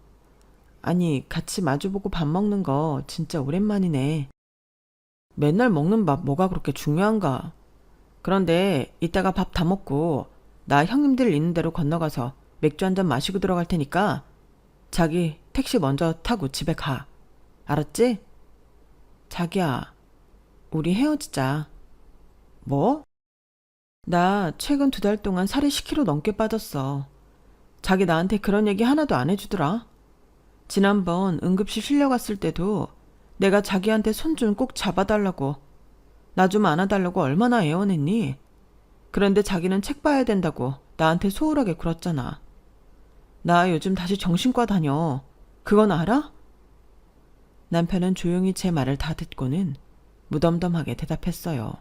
아니 같이 마주보고 밥 먹는 거 진짜 오랜만이네. 맨날 먹는 밥 뭐가 그렇게 중요한가? 그런데 이따가 밥 다 먹고 나 형님들 있는 데로 건너가서 맥주 한잔 마시고 들어갈 테니까 자기 택시 먼저 타고 집에 가. 알았지? 자기야, 우리 헤어지자. 뭐? 나 최근 2달 동안 살이 10kg 넘게 빠졌어. 자기 나한테 그런 얘기 하나도 안 해주더라. 지난번 응급실 실려갔을 때도 내가 자기한테 손 좀 꼭 잡아달라고, 나 좀 안아달라고 얼마나 애원했니? 그런데 자기는 책 봐야 된다고 나한테 소홀하게 굴었잖아. 나 요즘 다시 정신과 다녀. 그건 알아? 남편은 조용히 제 말을 다 듣고는 무덤덤하게 대답했어요.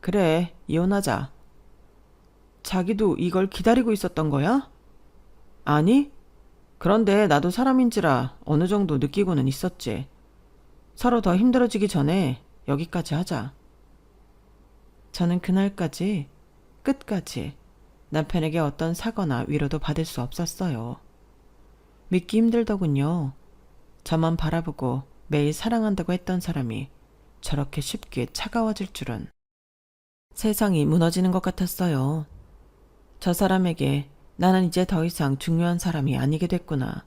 그래, 이혼하자. 자기도 이걸 기다리고 있었던 거야? 아니? 그런데 나도 사람인지라 어느 정도 느끼고는 있었지. 서로 더 힘들어지기 전에 여기까지 하자. 저는 그날까지 끝까지 남편에게 어떤 사과나 위로도 받을 수 없었어요. 믿기 힘들더군요. 저만 바라보고 매일 사랑한다고 했던 사람이 저렇게 쉽게 차가워질 줄은. 세상이 무너지는 것 같았어요. 저 사람에게 나는 이제 더 이상 중요한 사람이 아니게 됐구나.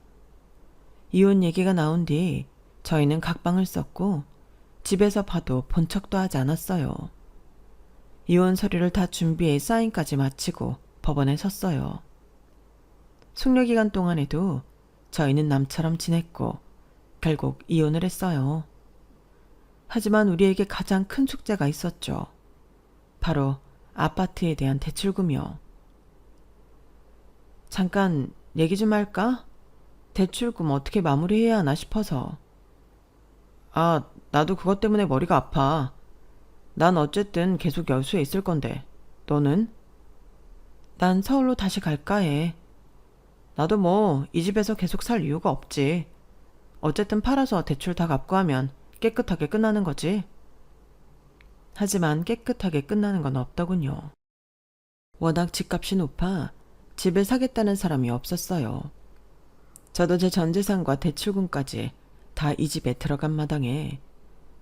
이혼 얘기가 나온 뒤 저희는 각방을 썼고 집에서 봐도 본 척도 하지 않았어요. 이혼 서류를 다 준비해 사인까지 마치고 법원에 섰어요. 숙려기간 동안에도 저희는 남처럼 지냈고 결국 이혼을 했어요. 하지만 우리에게 가장 큰 숙제가 있었죠. 바로 아파트에 대한 대출금이요. 잠깐 얘기 좀 할까? 대출금 어떻게 마무리해야 하나 싶어서. 아, 나도 그것 때문에 머리가 아파. 난 어쨌든 계속 여수에 있을 건데. 너는? 난 서울로 다시 갈까 해. 나도 뭐 이 집에서 계속 살 이유가 없지. 어쨌든 팔아서 대출 다 갚고 하면 깨끗하게 끝나는 거지. 하지만 깨끗하게 끝나는 건 없더군요. 워낙 집값이 높아 집을 사겠다는 사람이 없었어요. 저도 제 전 재산과 대출금까지 다 이 집에 들어간 마당에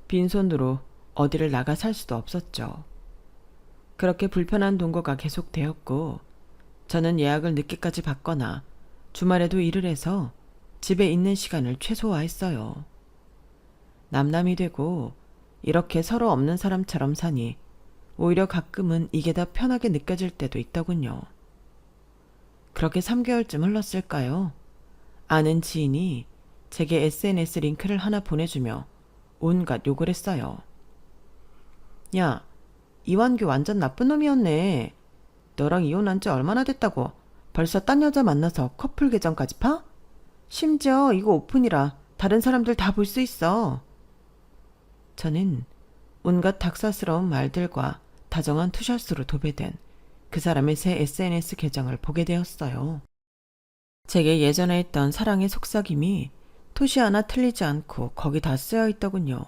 빈손으로 어디를 나가 살 수도 없었죠. 그렇게 불편한 동거가 계속되었고 저는 예약을 늦게까지 받거나 주말에도 일을 해서 집에 있는 시간을 최소화했어요. 남남이 되고 이렇게 서로 없는 사람처럼 사니 오히려 가끔은 이게 더 편하게 느껴질 때도 있더군요. 그렇게 3개월쯤 흘렀을까요? 아는 지인이 제게 SNS 링크를 하나 보내주며 온갖 욕을 했어요. 야, 이완규 완전 나쁜 놈이었네. 너랑 이혼한 지 얼마나 됐다고 벌써 딴 여자 만나서 커플 계정까지 파? 심지어 이거 오픈이라 다른 사람들 다 볼 수 있어. 저는 온갖 닭사스러운 말들과 다정한 투샷으로 도배된 그 사람의 새 SNS 계정을 보게 되었어요. 제게 예전에 했던 사랑의 속삭임이 토시 하나 틀리지 않고 거기 다 쓰여 있더군요.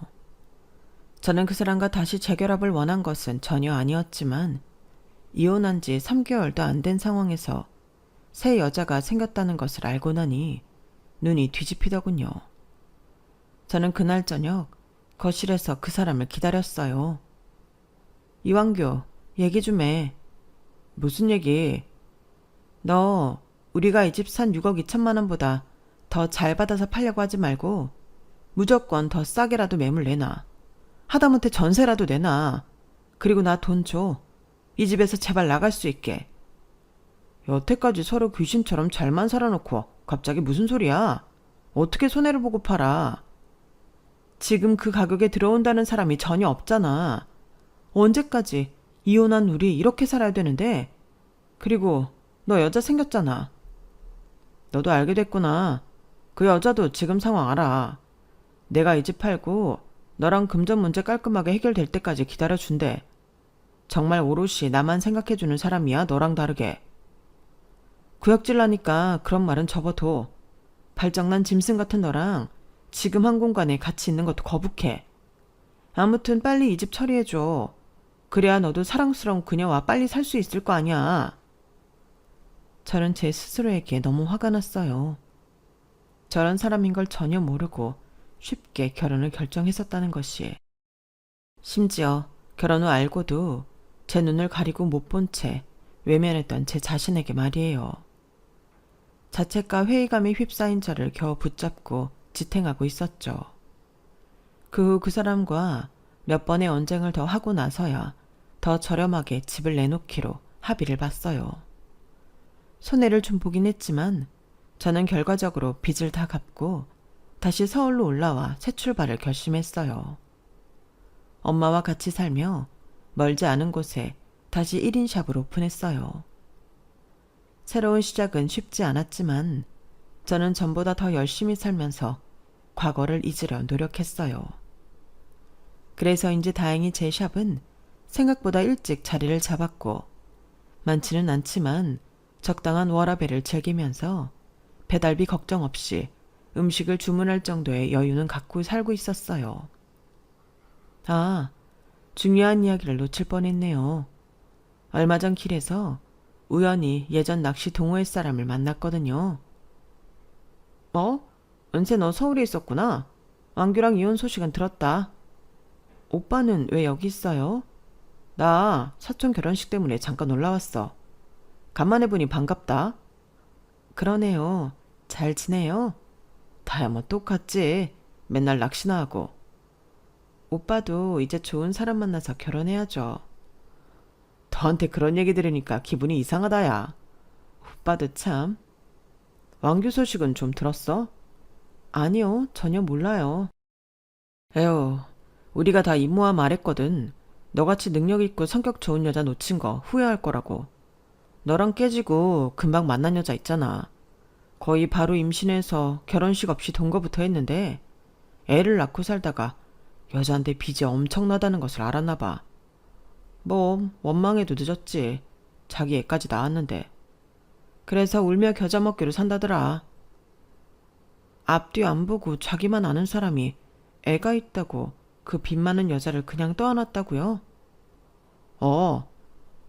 저는 그 사람과 다시 재결합을 원한 것은 전혀 아니었지만 이혼한 지 3개월도 안 된 상황에서 새 여자가 생겼다는 것을 알고 나니 눈이 뒤집히더군요. 저는 그날 저녁 거실에서 그 사람을 기다렸어요. 이완규, 얘기 좀 해. 무슨 얘기? 너 우리가 이 집 산 6억 2천만 원보다 더 잘 받아서 팔려고 하지 말고 무조건 더 싸게라도 매물 내놔. 하다못해 전세라도 내놔. 그리고 나 돈 줘. 이 집에서 제발 나갈 수 있게. 여태까지 서로 귀신처럼 잘만 살아놓고 갑자기 무슨 소리야? 어떻게 손해를 보고 팔아? 지금 그 가격에 들어온다는 사람이 전혀 없잖아. 언제까지 이혼한 우리 이렇게 살아야 되는데? 그리고 너 여자 생겼잖아. 너도 알게 됐구나. 그 여자도 지금 상황 알아. 내가 이 집 팔고 너랑 금전 문제 깔끔하게 해결될 때까지 기다려준대. 정말 오롯이 나만 생각해주는 사람이야, 너랑 다르게. 구역질나니까 그런 말은 접어둬. 발정난 짐승 같은 너랑 지금 한 공간에 같이 있는 것도 거북해. 아무튼 빨리 이 집 처리해줘. 그래야 너도 사랑스러운 그녀와 빨리 살 수 있을 거 아니야. 저는 제 스스로에게 너무 화가 났어요. 저런 사람인 걸 전혀 모르고 쉽게 결혼을 결정했었다는 것이. 심지어 결혼 후 알고도 제 눈을 가리고 못 본 채 외면했던 제 자신에게 말이에요. 자책과 회의감이 휩싸인 저를 겨우 붙잡고 지탱하고 있었죠. 그 후 그 사람과 몇 번의 언쟁을 더 하고 나서야 더 저렴하게 집을 내놓기로 합의를 봤어요. 손해를 좀 보긴 했지만 저는 결과적으로 빚을 다 갚고 다시 서울로 올라와 새 출발을 결심했어요. 엄마와 같이 살며 멀지 않은 곳에 다시 1인 샵을 오픈했어요. 새로운 시작은 쉽지 않았지만 저는 전보다 더 열심히 살면서 과거를 잊으려 노력했어요. 그래서인지 다행히 제 샵은 생각보다 일찍 자리를 잡았고 많지는 않지만 적당한 워라밸을 즐기면서 배달비 걱정 없이 음식을 주문할 정도의 여유는 갖고 살고 있었어요. 아, 중요한 이야기를 놓칠 뻔했네요. 얼마 전 길에서 우연히 예전 낚시 동호회 사람을 만났거든요. 은세 너 서울에 있었구나. 왕규랑 이혼 소식은 들었다. 오빠는 왜 여기 있어요? 나 사촌 결혼식 때문에 잠깐 올라왔어. 간만에 보니 반갑다. 그러네요. 잘 지내요? 다야 뭐 똑같지. 맨날 낚시나 하고. 오빠도 이제 좋은 사람 만나서 결혼해야죠. 너한테 그런 얘기 들으니까 기분이 이상하다 야. 오빠도 참. 왕규 소식은 좀 들었어? 아니요, 전혀 몰라요. 에휴, 우리가 다 이모와 말했거든. 너같이 능력 있고 성격 좋은 여자 놓친 거 후회할 거라고. 너랑 깨지고 금방 만난 여자 있잖아. 거의 바로 임신해서 결혼식 없이 동거부터 했는데 애를 낳고 살다가 여자한테 빚이 엄청나다는 것을 알았나 봐. 뭐 원망해도 늦었지. 자기 애까지 낳았는데. 그래서 울며 겨자 먹기로 산다더라. 앞뒤 안 보고 자기만 아는 사람이 애가 있다고 그 빚 많은 여자를 그냥 떠안았다고요?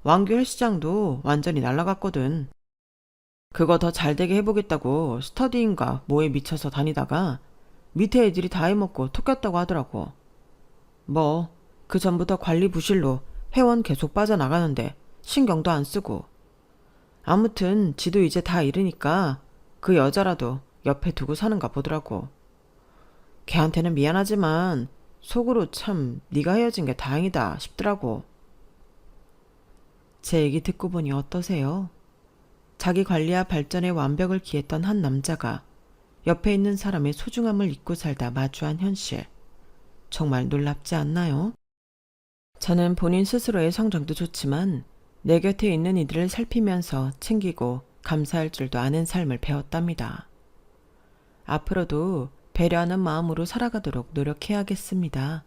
왕규 헬스장도 완전히 날라갔거든. 그거 더 잘되게 해보겠다고 스터디인가 뭐에 미쳐서 다니다가 밑에 애들이 다 해먹고 톡 꼈다고 하더라고. 뭐 그 전부터 관리 부실로 회원 계속 빠져나가는데 신경도 안 쓰고. 아무튼 지도 이제 다 잃으니까 그 여자라도 옆에 두고 사는가 보더라고. 걔한테는 미안하지만 속으로 참 네가 헤어진 게 다행이다 싶더라고. 제 얘기 듣고 보니 어떠세요? 자기 관리와 발전의 완벽을 기했던 한 남자가 옆에 있는 사람의 소중함을 잊고 살다 마주한 현실. 정말 놀랍지 않나요? 저는 본인 스스로의 성장도 좋지만 내 곁에 있는 이들을 살피면서 챙기고 감사할 줄도 아는 삶을 배웠답니다. 앞으로도 배려하는 마음으로 살아가도록 노력해야겠습니다.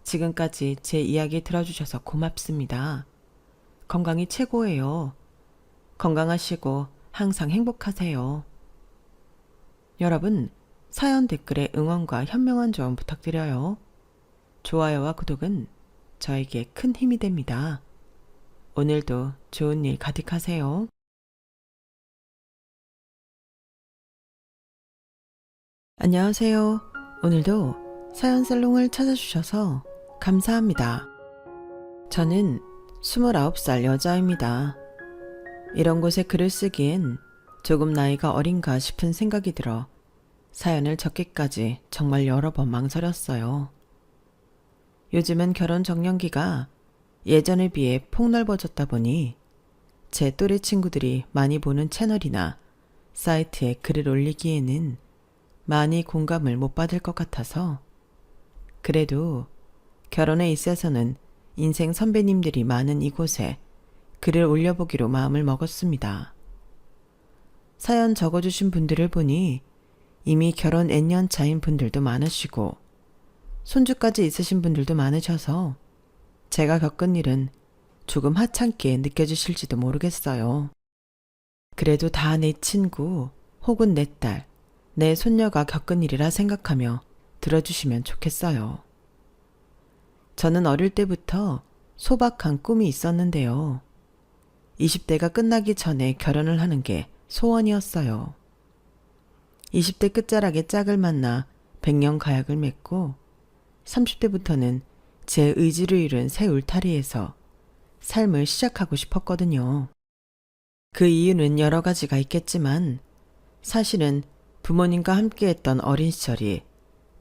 지금까지 제 이야기 들어주셔서 고맙습니다. 건강이 최고예요. 건강하시고 항상 행복하세요. 여러분, 사연 댓글에 응원과 현명한 조언 부탁드려요. 좋아요와 구독은 저에게 큰 힘이 됩니다. 오늘도 좋은 일 가득하세요. 안녕하세요. 오늘도 사연 살롱을 찾아주셔서 감사합니다. 저는 29살 여자입니다. 이런 곳에 글을 쓰기엔 조금 나이가 어린가 싶은 생각이 들어 사연을 적기까지 정말 여러 번 망설였어요. 요즘은 결혼 정년기가 예전에 비해 폭넓어졌다 보니 제 또래 친구들이 많이 보는 채널이나 사이트에 글을 올리기에는 많이 공감을 못 받을 것 같아서 그래도 결혼에 있어서는 인생 선배님들이 많은 이곳에 글을 올려보기로 마음을 먹었습니다. 사연 적어주신 분들을 보니 이미 결혼 N년 차인 분들도 많으시고 손주까지 있으신 분들도 많으셔서 제가 겪은 일은 조금 하찮게 느껴지실지도 모르겠어요. 그래도 다 내 친구 혹은 내 딸, 내 손녀가 겪은 일이라 생각하며 들어주시면 좋겠어요. 저는 어릴 때부터 소박한 꿈이 있었는데요. 20대가 끝나기 전에 결혼을 하는 게 소원이었어요. 20대 끝자락에 짝을 만나 백년 가약을 맺고 30대부터는 제 의지를 이룬 새 울타리에서 삶을 시작하고 싶었거든요. 그 이유는 여러 가지가 있겠지만 사실은 부모님과 함께했던 어린 시절이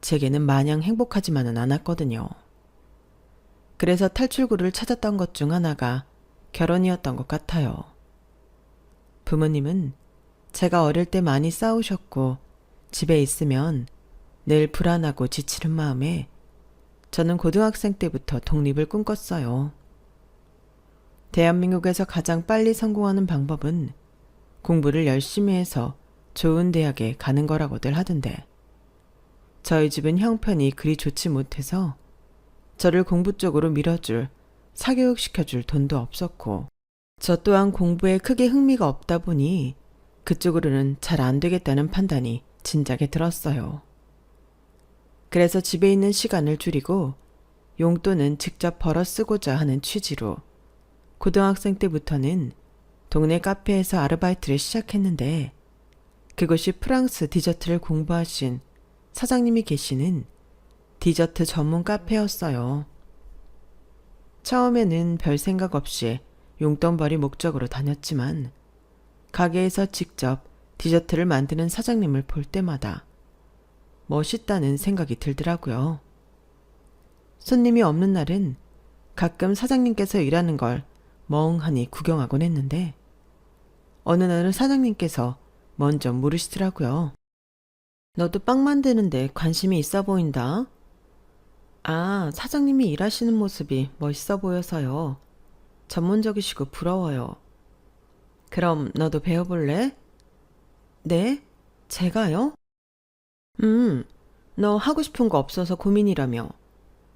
제게는 마냥 행복하지만은 않았거든요. 그래서 탈출구를 찾았던 것 중 하나가 결혼이었던 것 같아요. 부모님은 제가 어릴 때 많이 싸우셨고 집에 있으면 늘 불안하고 지치는 마음에 저는 고등학생 때부터 독립을 꿈꿨어요. 대한민국에서 가장 빨리 성공하는 방법은 공부를 열심히 해서 좋은 대학에 가는 거라고들 하던데 저희 집은 형편이 그리 좋지 못해서 저를 공부 쪽으로 밀어줄, 사교육시켜줄 돈도 없었고 저 또한 공부에 크게 흥미가 없다 보니 그쪽으로는 잘 안 되겠다는 판단이 진작에 들었어요. 그래서 집에 있는 시간을 줄이고 용돈은 직접 벌어 쓰고자 하는 취지로 고등학생 때부터는 동네 카페에서 아르바이트를 시작했는데 그곳이 프랑스 디저트를 공부하신 사장님이 계시는 디저트 전문 카페였어요. 처음에는 별 생각 없이 용돈벌이 목적으로 다녔지만 가게에서 직접 디저트를 만드는 사장님을 볼 때마다 멋있다는 생각이 들더라고요. 손님이 없는 날은 가끔 사장님께서 일하는 걸 멍하니 구경하곤 했는데 어느 날은 사장님께서 먼저 물으시더라고요. 너도 빵 만드는데 관심이 있어 보인다. 아, 사장님이 일하시는 모습이 멋있어 보여서요. 전문적이시고 부러워요. 그럼 너도 배워볼래? 네? 제가요? 너 하고 싶은 거 없어서 고민이라며.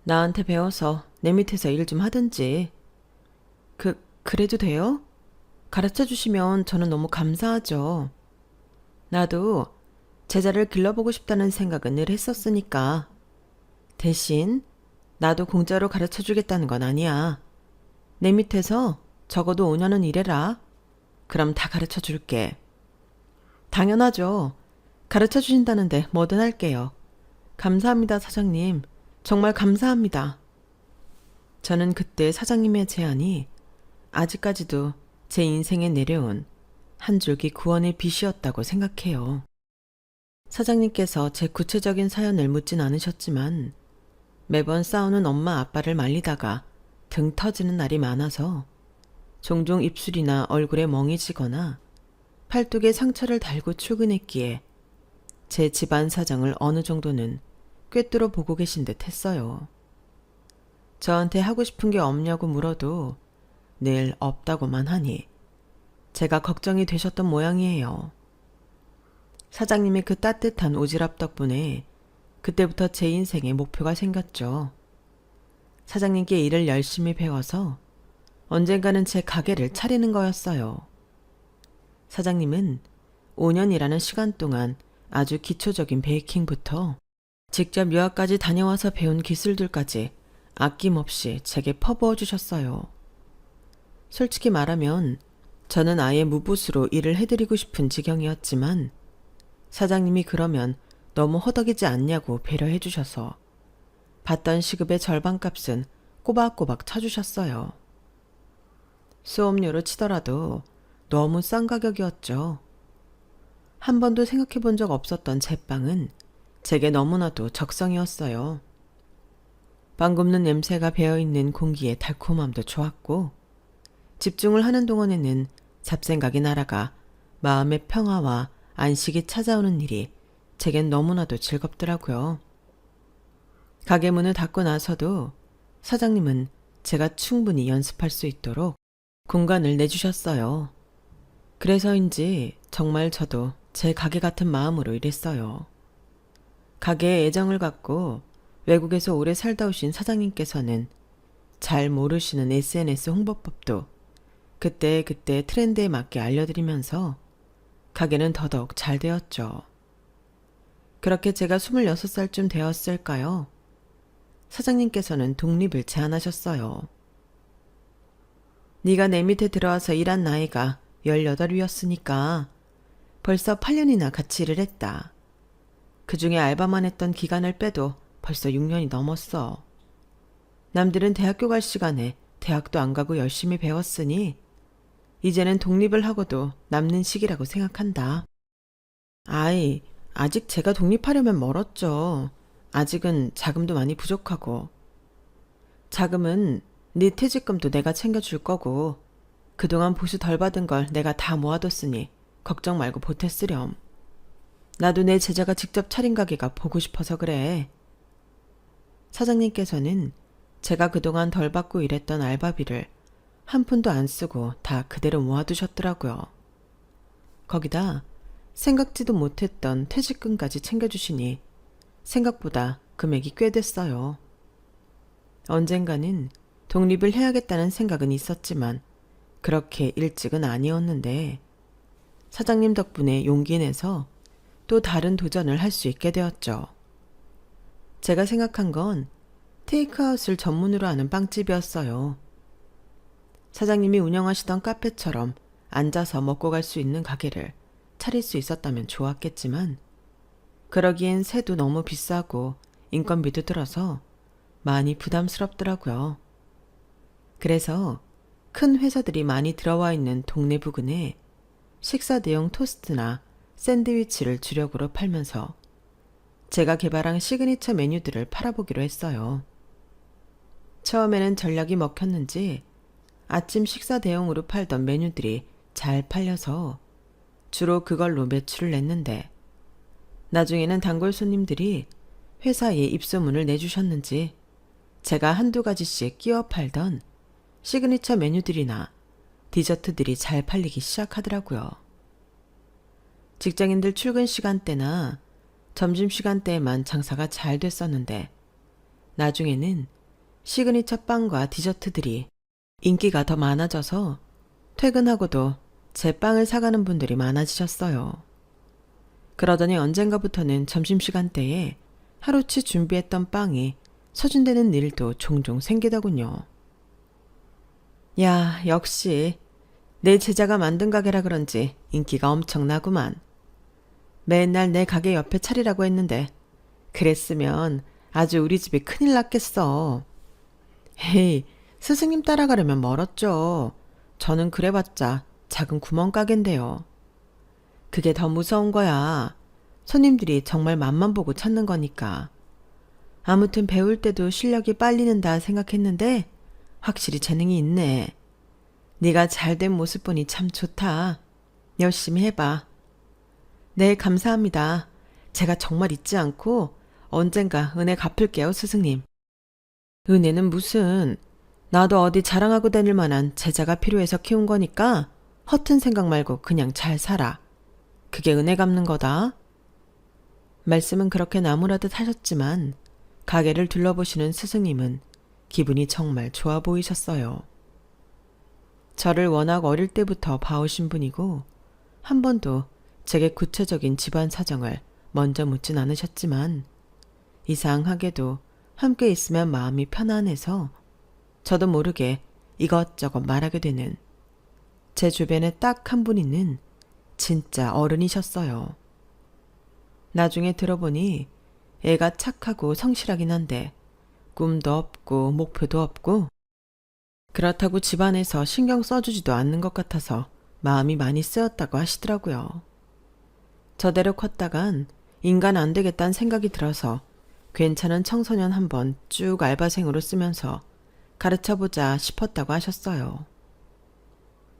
나한테 배워서 내 밑에서 일 좀 하든지. 그래도 돼요? 가르쳐 주시면 저는 너무 감사하죠. 나도 제자를 길러보고 싶다는 생각은 늘 했었으니까. 대신 나도 공짜로 가르쳐 주겠다는 건 아니야. 내 밑에서 적어도 5년은 일해라. 그럼 다 가르쳐 줄게. 당연하죠. 가르쳐 주신다는데 뭐든 할게요. 감사합니다, 사장님. 정말 감사합니다. 저는 그때 사장님의 제안이 아직까지도 제 인생에 내려온 한 줄기 구원의 빛이었다고 생각해요. 사장님께서 제 구체적인 사연을 묻진 않으셨지만 매번 싸우는 엄마 아빠를 말리다가 등 터지는 날이 많아서 종종 입술이나 얼굴에 멍이 지거나 팔뚝에 상처를 달고 출근했기에 제 집안 사정을 어느 정도는 꿰뚫어 보고 계신 듯 했어요. 저한테 하고 싶은 게 없냐고 물어도 늘 없다고만 하니 제가 걱정이 되셨던 모양이에요. 사장님의 그 따뜻한 오지랖 덕분에 그때부터 제 인생에 목표가 생겼죠. 사장님께 일을 열심히 배워서 언젠가는 제 가게를 차리는 거였어요. 사장님은 5년이라는 시간 동안 아주 기초적인 베이킹부터 직접 유학까지 다녀와서 배운 기술들까지 아낌없이 제게 퍼부어 주셨어요. 솔직히 말하면 저는 아예 무보수로 일을 해드리고 싶은 지경이었지만 사장님이 그러면 너무 허덕이지 않냐고 배려해 주셔서 받던 시급의 절반값은 꼬박꼬박 쳐주셨어요. 수업료로 치더라도 너무 싼 가격이었죠. 한 번도 생각해 본 적 없었던 제빵은 제게 너무나도 적성이었어요. 빵 굽는 냄새가 배어있는 공기의 달콤함도 좋았고 집중을 하는 동안에는 잡생각이 날아가 마음의 평화와 안식이 찾아오는 일이 제겐 너무나도 즐겁더라고요. 가게 문을 닫고 나서도 사장님은 제가 충분히 연습할 수 있도록 공간을 내주셨어요. 그래서인지 정말 저도 제 가게 같은 마음으로 일했어요. 가게에 애정을 갖고 외국에서 오래 살다 오신 사장님께서는 잘 모르시는 SNS 홍보법도 그때 트렌드에 맞게 알려드리면서 가게는 더더욱 잘 되었죠. 그렇게 제가 26살쯤 되었을까요? 사장님께서는 독립을 제안하셨어요. 네가 내 밑에 들어와서 일한 나이가 18이었으니까 벌써 8년이나 같이 일을 했다. 그중에 알바만 했던 기간을 빼도 벌써 6년이 넘었어. 남들은 대학교 갈 시간에 대학도 안 가고 열심히 배웠으니 이제는 독립을 하고도 남는 시기라고 생각한다. 아이, 아직 제가 독립하려면 멀었죠. 아직은 자금도 많이 부족하고. 자금은 네 퇴직금도 내가 챙겨줄 거고 그동안 보수 덜 받은 걸 내가 다 모아뒀으니 걱정 말고 보태 쓰렴. 나도 내 제자가 직접 차린 가게가 보고 싶어서 그래. 사장님께서는 제가 그동안 덜 받고 일했던 알바비를 한 푼도 안 쓰고 다 그대로 모아두셨더라고요. 거기다 생각지도 못했던 퇴직금까지 챙겨주시니 생각보다 금액이 꽤 됐어요. 언젠가는 독립을 해야겠다는 생각은 있었지만 그렇게 일찍은 아니었는데 사장님 덕분에 용기 내서 또 다른 도전을 할 수 있게 되었죠. 제가 생각한 건 테이크아웃을 전문으로 하는 빵집이었어요. 사장님이 운영하시던 카페처럼 앉아서 먹고 갈 수 있는 가게를 차릴 수 있었다면 좋았겠지만 그러기엔 세도 너무 비싸고 인건비도 들어서 많이 부담스럽더라고요. 그래서 큰 회사들이 많이 들어와 있는 동네 부근에 식사 대용 토스트나 샌드위치를 주력으로 팔면서 제가 개발한 시그니처 메뉴들을 팔아보기로 했어요. 처음에는 전략이 먹혔는지 아침 식사 대용으로 팔던 메뉴들이 잘 팔려서 주로 그걸로 매출을 냈는데 나중에는 단골 손님들이 회사에 입소문을 내주셨는지 제가 한두 가지씩 끼워 팔던 시그니처 메뉴들이나 디저트들이 잘 팔리기 시작하더라고요. 직장인들 출근 시간대나 점심시간대에만 장사가 잘 됐었는데 나중에는 시그니처 빵과 디저트들이 인기가 더 많아져서 퇴근하고도 제 빵을 사가는 분들이 많아지셨어요. 그러더니 언젠가부터는 점심시간대에 하루치 준비했던 빵이 소진되는 일도 종종 생기더군요. 야, 역시 내 제자가 만든 가게라 그런지 인기가 엄청나구만. 맨날 내 가게 옆에 차리라고 했는데 그랬으면 아주 우리 집이 큰일 났겠어. 헤이, 스승님 따라가려면 멀었죠. 저는 그래봤자 작은 구멍가게인데요. 그게 더 무서운 거야. 손님들이 정말 맛만 보고 찾는 거니까. 아무튼 배울 때도 실력이 빨리 는다 생각했는데 확실히 재능이 있네. 네가 잘된 모습 보니 참 좋다. 열심히 해봐. 네, 감사합니다. 제가 정말 잊지 않고 언젠가 은혜 갚을게요, 스승님. 은혜는 무슨, 나도 어디 자랑하고 다닐 만한 제자가 필요해서 키운 거니까 허튼 생각 말고 그냥 잘 살아. 그게 은혜 갚는 거다. 말씀은 그렇게 나무라듯 하셨지만 가게를 둘러보시는 스승님은 기분이 정말 좋아 보이셨어요. 저를 워낙 어릴 때부터 봐오신 분이고 한 번도 제게 구체적인 집안 사정을 먼저 묻진 않으셨지만 이상하게도 함께 있으면 마음이 편안해서 저도 모르게 이것저것 말하게 되는 제 주변에 딱 한 분 있는 진짜 어른이셨어요. 나중에 들어보니 애가 착하고 성실하긴 한데 꿈도 없고 목표도 없고 그렇다고 집안에서 신경 써주지도 않는 것 같아서 마음이 많이 쓰였다고 하시더라고요. 저대로 컸다간 인간 안 되겠다는 생각이 들어서 괜찮은 청소년 한번 쭉 알바생으로 쓰면서 가르쳐보자 싶었다고 하셨어요.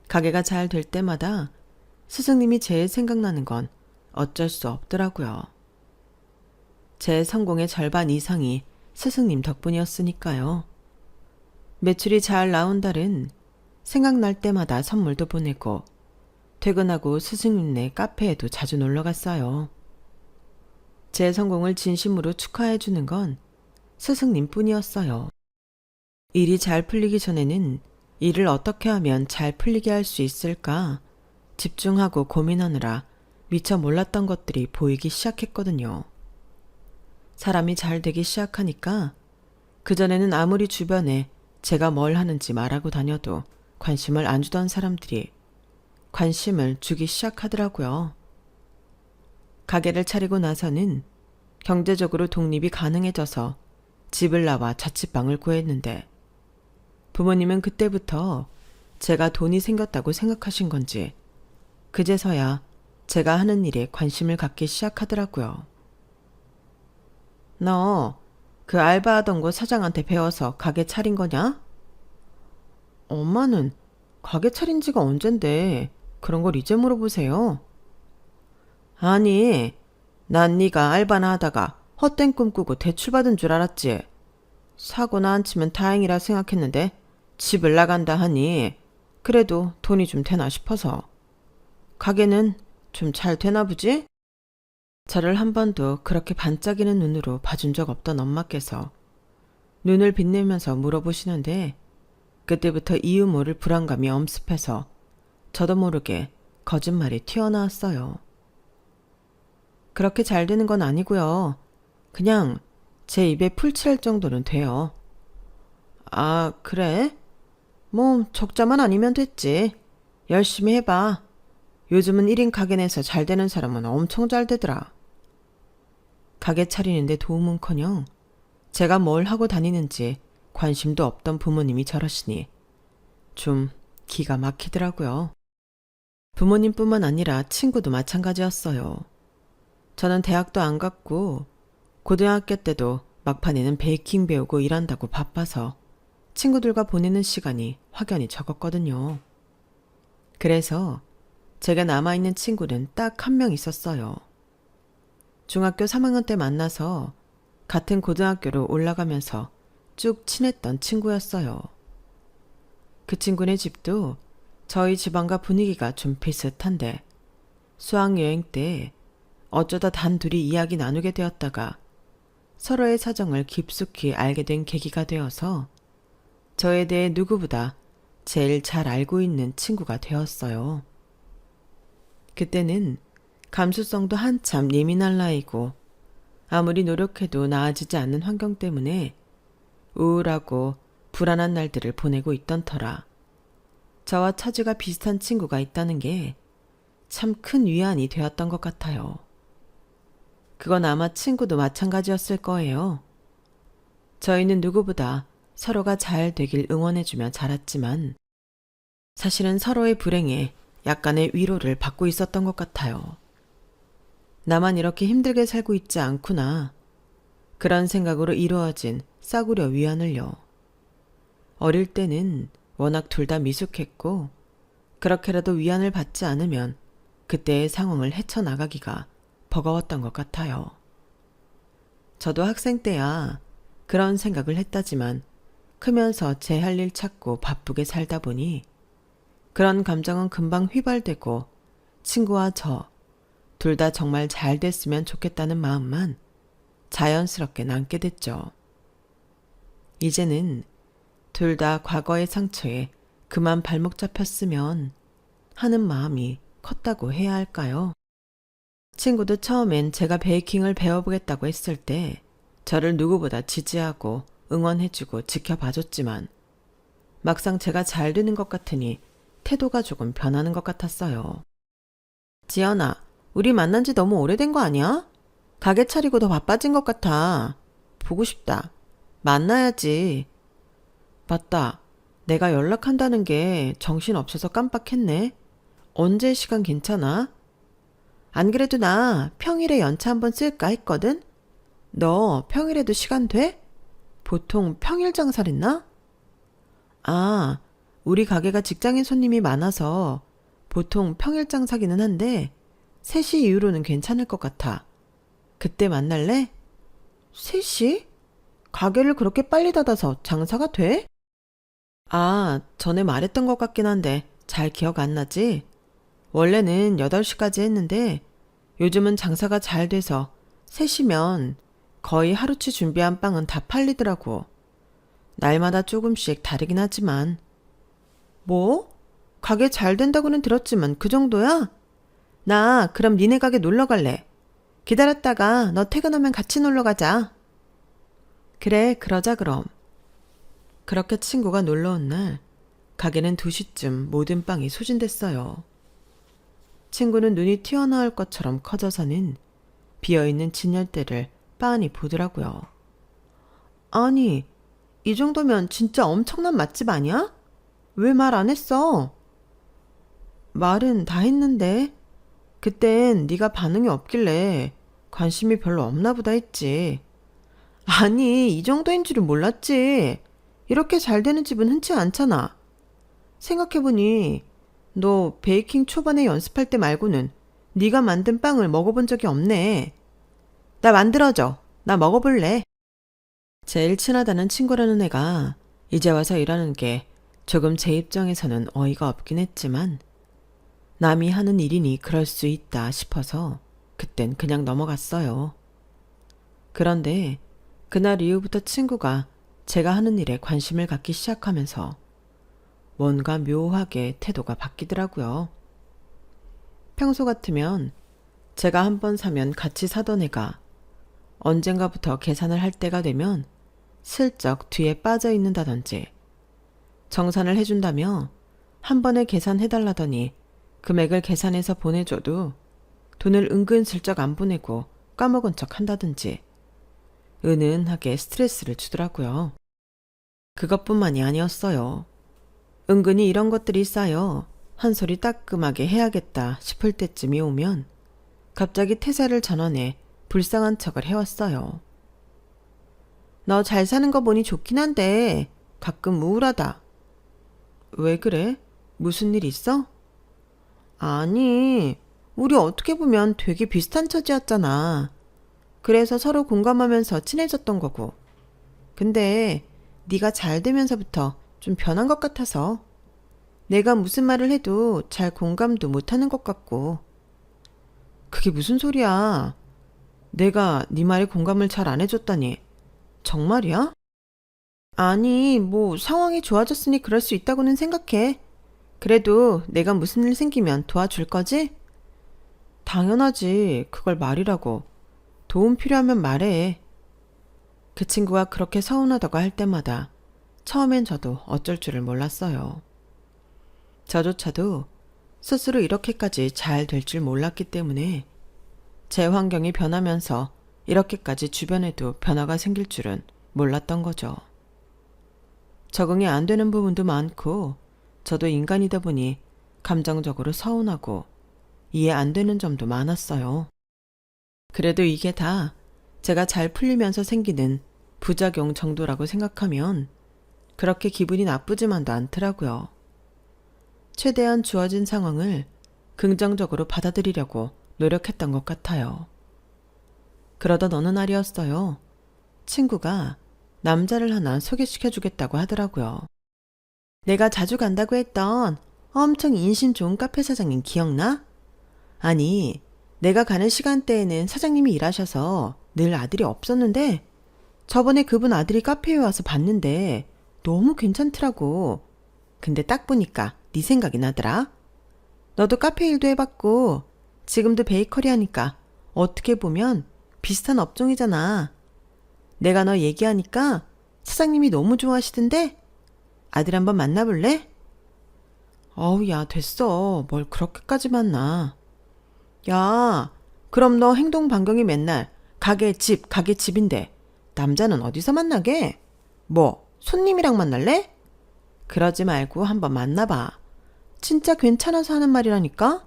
가게가 잘 될 때마다 스승님이 제일 생각나는 건 어쩔 수 없더라고요. 제 성공의 절반 이상이 스승님 덕분이었으니까요. 매출이 잘 나온 달은 생각날 때마다 선물도 보내고 퇴근하고 스승님네 카페에도 자주 놀러 갔어요. 제 성공을 진심으로 축하해 주는 건 스승님 뿐이었어요. 일이 잘 풀리기 전에는 일을 어떻게 하면 잘 풀리게 할 수 있을까 집중하고 고민하느라 미처 몰랐던 것들이 보이기 시작했거든요. 사람이 잘 되기 시작하니까 그전에는 아무리 주변에 제가 뭘 하는지 말하고 다녀도 관심을 안 주던 사람들이 관심을 주기 시작하더라고요. 가게를 차리고 나서는 경제적으로 독립이 가능해져서 집을 나와 자취방을 구했는데 부모님은 그때부터 제가 돈이 생겼다고 생각하신 건지 그제서야 제가 하는 일에 관심을 갖기 시작하더라고요. 너 그 알바하던 곳 사장한테 배워서 가게 차린 거냐? 엄마는 가게 차린 지가 언젠데 그런 걸 이제 물어보세요. 아니, 난 네가 알바나 하다가 헛된 꿈 꾸고 대출받은 줄 알았지. 사고나 안 치면 다행이라 생각했는데 집을 나간다 하니 그래도 돈이 좀 되나 싶어서. 가게는 좀 잘 되나 보지? 저를 한 번도 그렇게 반짝이는 눈으로 봐준 적 없던 엄마께서 눈을 빛내면서 물어보시는데 그때부터 이유 모를 불안감이 엄습해서 저도 모르게 거짓말이 튀어나왔어요. 그렇게 잘 되는 건 아니고요. 그냥 제 입에 풀 칠할 정도는 돼요. 아, 그래? 뭐 적자만 아니면 됐지. 열심히 해봐. 요즘은 1인 가게 내서 잘 되는 사람은 엄청 잘 되더라. 가게 차리는데 도움은커녕 제가 뭘 하고 다니는지 관심도 없던 부모님이 저러시니 좀 기가 막히더라고요. 부모님뿐만 아니라 친구도 마찬가지였어요. 저는 대학도 안 갔고 고등학교 때도 막판에는 베이킹 배우고 일한다고 바빠서 친구들과 보내는 시간이 확연히 적었거든요. 그래서 제가 남아있는 친구는 딱 한 명 있었어요. 중학교 3학년 때 만나서 같은 고등학교로 올라가면서 쭉 친했던 친구였어요. 그 친구네 집도 저희 집안과 분위기가 좀 비슷한데 수학여행 때 어쩌다 단둘이 이야기 나누게 되었다가 서로의 사정을 깊숙이 알게 된 계기가 되어서 저에 대해 누구보다 제일 잘 알고 있는 친구가 되었어요. 그때는 감수성도 한참 예민할 나이고 아무리 노력해도 나아지지 않는 환경 때문에 우울하고 불안한 날들을 보내고 있던 터라 저와 처지가 비슷한 친구가 있다는 게 참 큰 위안이 되었던 것 같아요. 그건 아마 친구도 마찬가지였을 거예요. 저희는 누구보다 서로가 잘 되길 응원해주며 자랐지만 사실은 서로의 불행에 약간의 위로를 받고 있었던 것 같아요. 나만 이렇게 힘들게 살고 있지 않구나. 그런 생각으로 이루어진 싸구려 위안을요. 어릴 때는 워낙 둘 다 미숙했고 그렇게라도 위안을 받지 않으면 그때의 상황을 헤쳐나가기가 버거웠던 것 같아요. 저도 학생 때야 그런 생각을 했다지만 크면서 제 할 일 찾고 바쁘게 살다 보니 그런 감정은 금방 휘발되고 친구와 저 둘 다 정말 잘 됐으면 좋겠다는 마음만 자연스럽게 남게 됐죠. 이제는 둘 다 과거의 상처에 그만 발목 잡혔으면 하는 마음이 컸다고 해야 할까요? 친구도 처음엔 제가 베이킹을 배워보겠다고 했을 때 저를 누구보다 지지하고 응원해주고 지켜봐줬지만 막상 제가 잘 되는 것 같으니 태도가 조금 변하는 것 같았어요. 지연아, 우리 만난 지 너무 오래된 거 아니야? 가게 차리고 더 바빠진 것 같아. 보고 싶다. 만나야지. 맞다. 내가 연락한다는 게 정신없어서 깜빡했네. 언제 시간 괜찮아? 안 그래도 나 평일에 연차 한번 쓸까 했거든? 너 평일에도 시간 돼? 보통 평일 장사를 했나? 아, 우리 가게가 직장인 손님이 많아서 보통 평일 장사기는 한데 3시 이후로는 괜찮을 것 같아. 그때 만날래? 3시? 가게를 그렇게 빨리 닫아서 장사가 돼? 아, 전에 말했던 것 같긴 한데 잘 기억 안 나지? 원래는 8시까지 했는데 요즘은 장사가 잘 돼서 3시면 거의 하루치 준비한 빵은 다 팔리더라고. 날마다 조금씩 다르긴 하지만. 뭐? 가게 잘 된다고는 들었지만 그 정도야? 나 그럼 니네 가게 놀러 갈래. 기다렸다가 너 퇴근하면 같이 놀러 가자. 그래, 그러자 그럼. 그렇게 친구가 놀러 온 날 가게는 2시쯤 모든 빵이 소진됐어요. 친구는 눈이 튀어나올 것처럼 커져서는 비어있는 진열대를 빤히 보더라고요. 아니, 이 정도면 진짜 엄청난 맛집 아니야? 왜 말 안 했어? 말은 다 했는데 그땐 네가 반응이 없길래 관심이 별로 없나 보다 했지. 아니, 이 정도인 줄은 몰랐지. 이렇게 잘 되는 집은 흔치 않잖아. 생각해보니 너 베이킹 초반에 연습할 때 말고는 네가 만든 빵을 먹어본 적이 없네. 나 만들어줘. 나 먹어볼래. 제일 친하다는 친구라는 애가 이제 와서 일하는 게 조금 제 입장에서는 어이가 없긴 했지만 남이 하는 일이니 그럴 수 있다 싶어서 그땐 그냥 넘어갔어요. 그런데 그날 이후부터 친구가 제가 하는 일에 관심을 갖기 시작하면서 뭔가 묘하게 태도가 바뀌더라고요. 평소 같으면 제가 한 번 사면 같이 사던 애가 언젠가부터 계산을 할 때가 되면 슬쩍 뒤에 빠져 있는다든지 정산을 해준다며 한 번에 계산해달라더니 금액을 계산해서 보내줘도 돈을 은근슬쩍 안 보내고 까먹은 척 한다든지 은은하게 스트레스를 주더라고요. 그것뿐만이 아니었어요. 은근히 이런 것들이 쌓여 한 소리 따끔하게 해야겠다 싶을 때쯤이 오면 갑자기 태세를 전환해 불쌍한 척을 해왔어요. 너 잘 사는 거 보니 좋긴 한데 가끔 우울하다. 왜 그래? 무슨 일 있어? 아니, 우리 어떻게 보면 되게 비슷한 처지였잖아. 그래서 서로 공감하면서 친해졌던 거고. 근데 네가 잘 되면서부터 좀 변한 것 같아서 내가 무슨 말을 해도 잘 공감도 못하는 것 같고. 그게 무슨 소리야? 내가 네 말에 공감을 잘 안 해줬다니. 정말이야? 아니, 뭐 상황이 좋아졌으니 그럴 수 있다고는 생각해. 그래도 내가 무슨 일 생기면 도와줄 거지? 당연하지. 그걸 말이라고. 도움 필요하면 말해. 그 친구가 그렇게 서운하다고 할 때마다 처음엔 저도 어쩔 줄을 몰랐어요. 저조차도 스스로 이렇게까지 잘 될 줄 몰랐기 때문에 제 환경이 변하면서 이렇게까지 주변에도 변화가 생길 줄은 몰랐던 거죠. 적응이 안 되는 부분도 많고 저도 인간이다 보니 감정적으로 서운하고 이해 안 되는 점도 많았어요. 그래도 이게 다 제가 잘 풀리면서 생기는 부작용 정도라고 생각하면 그렇게 기분이 나쁘지만도 않더라고요. 최대한 주어진 상황을 긍정적으로 받아들이려고 노력했던 것 같아요. 그러던 어느 날이었어요. 친구가 남자를 하나 소개시켜주겠다고 하더라고요. 내가 자주 간다고 했던 엄청 인심 좋은 카페 사장님 기억나? 아니, 내가 가는 시간대에는 사장님이 일하셔서 늘 아들이 없었는데 저번에 그분 아들이 카페에 와서 봤는데 너무 괜찮더라고. 근데 딱 보니까 네 생각이 나더라. 너도 카페 일도 해봤고 지금도 베이커리 하니까 어떻게 보면 비슷한 업종이잖아. 내가 너 얘기하니까 사장님이 너무 좋아하시던데 아들 한번 만나볼래? 어우, 야, 됐어. 뭘 그렇게까지 만나. 야, 그럼 너 행동 반경이 맨날 가게 집, 가게 집인데 남자는 어디서 만나게? 뭐, 손님이랑 만날래? 그러지 말고 한번 만나봐. 진짜 괜찮아서 하는 말이라니까?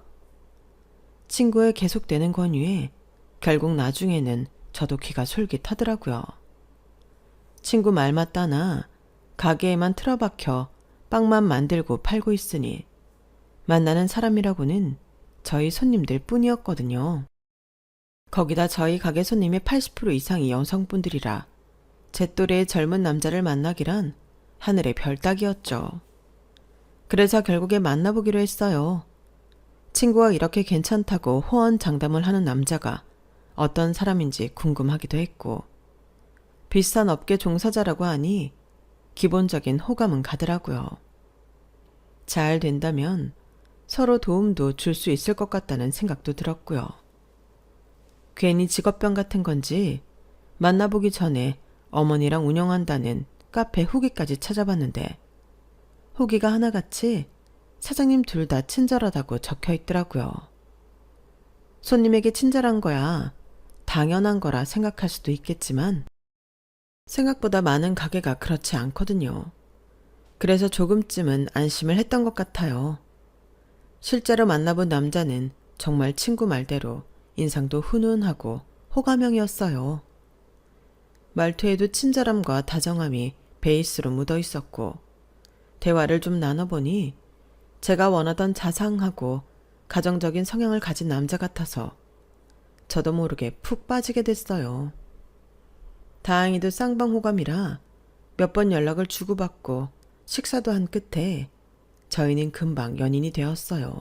친구의 계속되는 권유에 결국 나중에는 저도 귀가 솔깃하더라고요. 친구 말 맞다나 가게에만 틀어박혀 빵만 만들고 팔고 있으니 만나는 사람이라고는 저희 손님들 뿐이었거든요. 거기다 저희 가게 손님의 80% 이상이 여성분들이라 제 또래의 젊은 남자를 만나기란 하늘의 별 따기였죠. 그래서 결국에 만나보기로 했어요. 친구가 이렇게 괜찮다고 호언장담을 하는 남자가 어떤 사람인지 궁금하기도 했고 비슷한 업계 종사자라고 하니 기본적인 호감은 가더라고요. 잘 된다면 서로 도움도 줄 수 있을 것 같다는 생각도 들었고요. 괜히 직업병 같은 건지 만나보기 전에 어머니랑 운영한다는 카페 후기까지 찾아봤는데 후기가 하나같이 사장님 둘 다 친절하다고 적혀 있더라고요. 손님에게 친절한 거야 당연한 거라 생각할 수도 있겠지만 생각보다 많은 가게가 그렇지 않거든요. 그래서 조금쯤은 안심을 했던 것 같아요. 실제로 만나본 남자는 정말 친구 말대로 인상도 훈훈하고 호감형이었어요. 말투에도 친절함과 다정함이 베이스로 묻어 있었고 대화를 좀 나눠보니 제가 원하던 자상하고 가정적인 성향을 가진 남자 같아서 저도 모르게 푹 빠지게 됐어요. 다행히도 쌍방호감이라 몇 번 연락을 주고받고 식사도 한 끝에 저희는 금방 연인이 되었어요.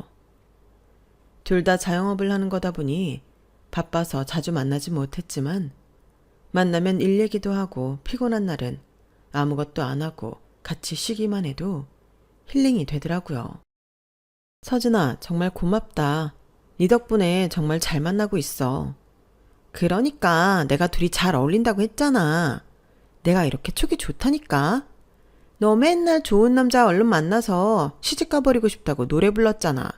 둘 다 자영업을 하는 거다 보니 바빠서 자주 만나지 못했지만 만나면 일 얘기도 하고 피곤한 날은 아무것도 안 하고 같이 쉬기만 해도 힐링이 되더라고요. 서진아, 정말 고맙다. 네 덕분에 정말 잘 만나고 있어. 그러니까 내가 둘이 잘 어울린다고 했잖아. 내가 이렇게 촉이 좋다니까. 너 맨날 좋은 남자 얼른 만나서 시집 가버리고 싶다고 노래 불렀잖아.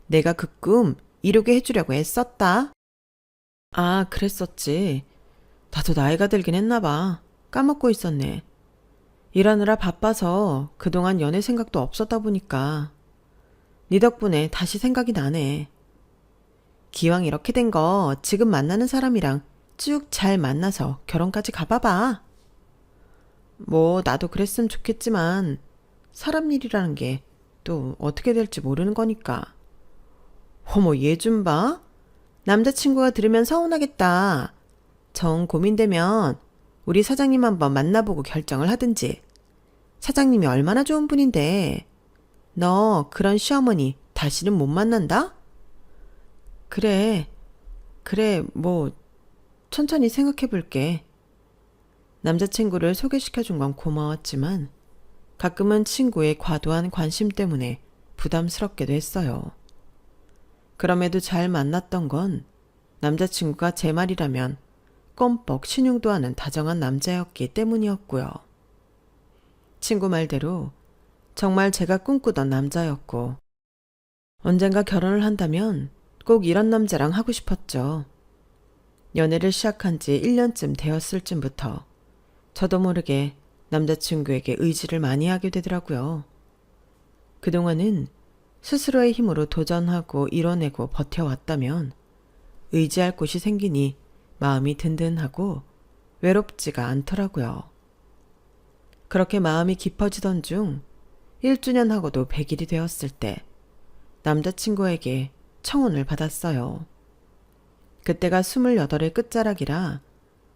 내가 그 꿈 이루게 해주려고 애썼다. 아, 그랬었지. 나도 나이가 들긴 했나 봐. 까먹고 있었네. 일하느라 바빠서 그동안 연애 생각도 없었다 보니까 네 덕분에 다시 생각이 나네. 기왕 이렇게 된 거 지금 만나는 사람이랑 쭉 잘 만나서 결혼까지 가봐봐. 뭐 나도 그랬으면 좋겠지만 사람 일이라는 게 또 어떻게 될지 모르는 거니까. 어머, 얘 좀 봐. 남자친구가 들으면 서운하겠다. 정 고민되면 우리 사장님 한번 만나보고 결정을 하든지. 사장님이 얼마나 좋은 분인데. 너 그런 시어머니 다시는 못 만난다? 그래, 뭐 천천히 생각해 볼게. 남자친구를 소개시켜준 건 고마웠지만 가끔은 친구의 과도한 관심 때문에 부담스럽게도 했어요. 그럼에도 잘 만났던 건 남자친구가 제 말이라면 껌뻑 신용도 하는 다정한 남자였기 때문이었고요. 친구 말대로 정말 제가 꿈꾸던 남자였고 언젠가 결혼을 한다면 꼭 이런 남자랑 하고 싶었죠. 연애를 시작한 지 1년쯤 되었을 쯤부터 저도 모르게 남자친구에게 의지를 많이 하게 되더라고요. 그동안은 스스로의 힘으로 도전하고 이뤄내고 버텨왔다면 의지할 곳이 생기니 마음이 든든하고 외롭지가 않더라고요. 그렇게 마음이 깊어지던 중 1주년 하고도 100일이 되었을 때 남자친구에게 청혼을 받았어요. 그때가 28의 끝자락이라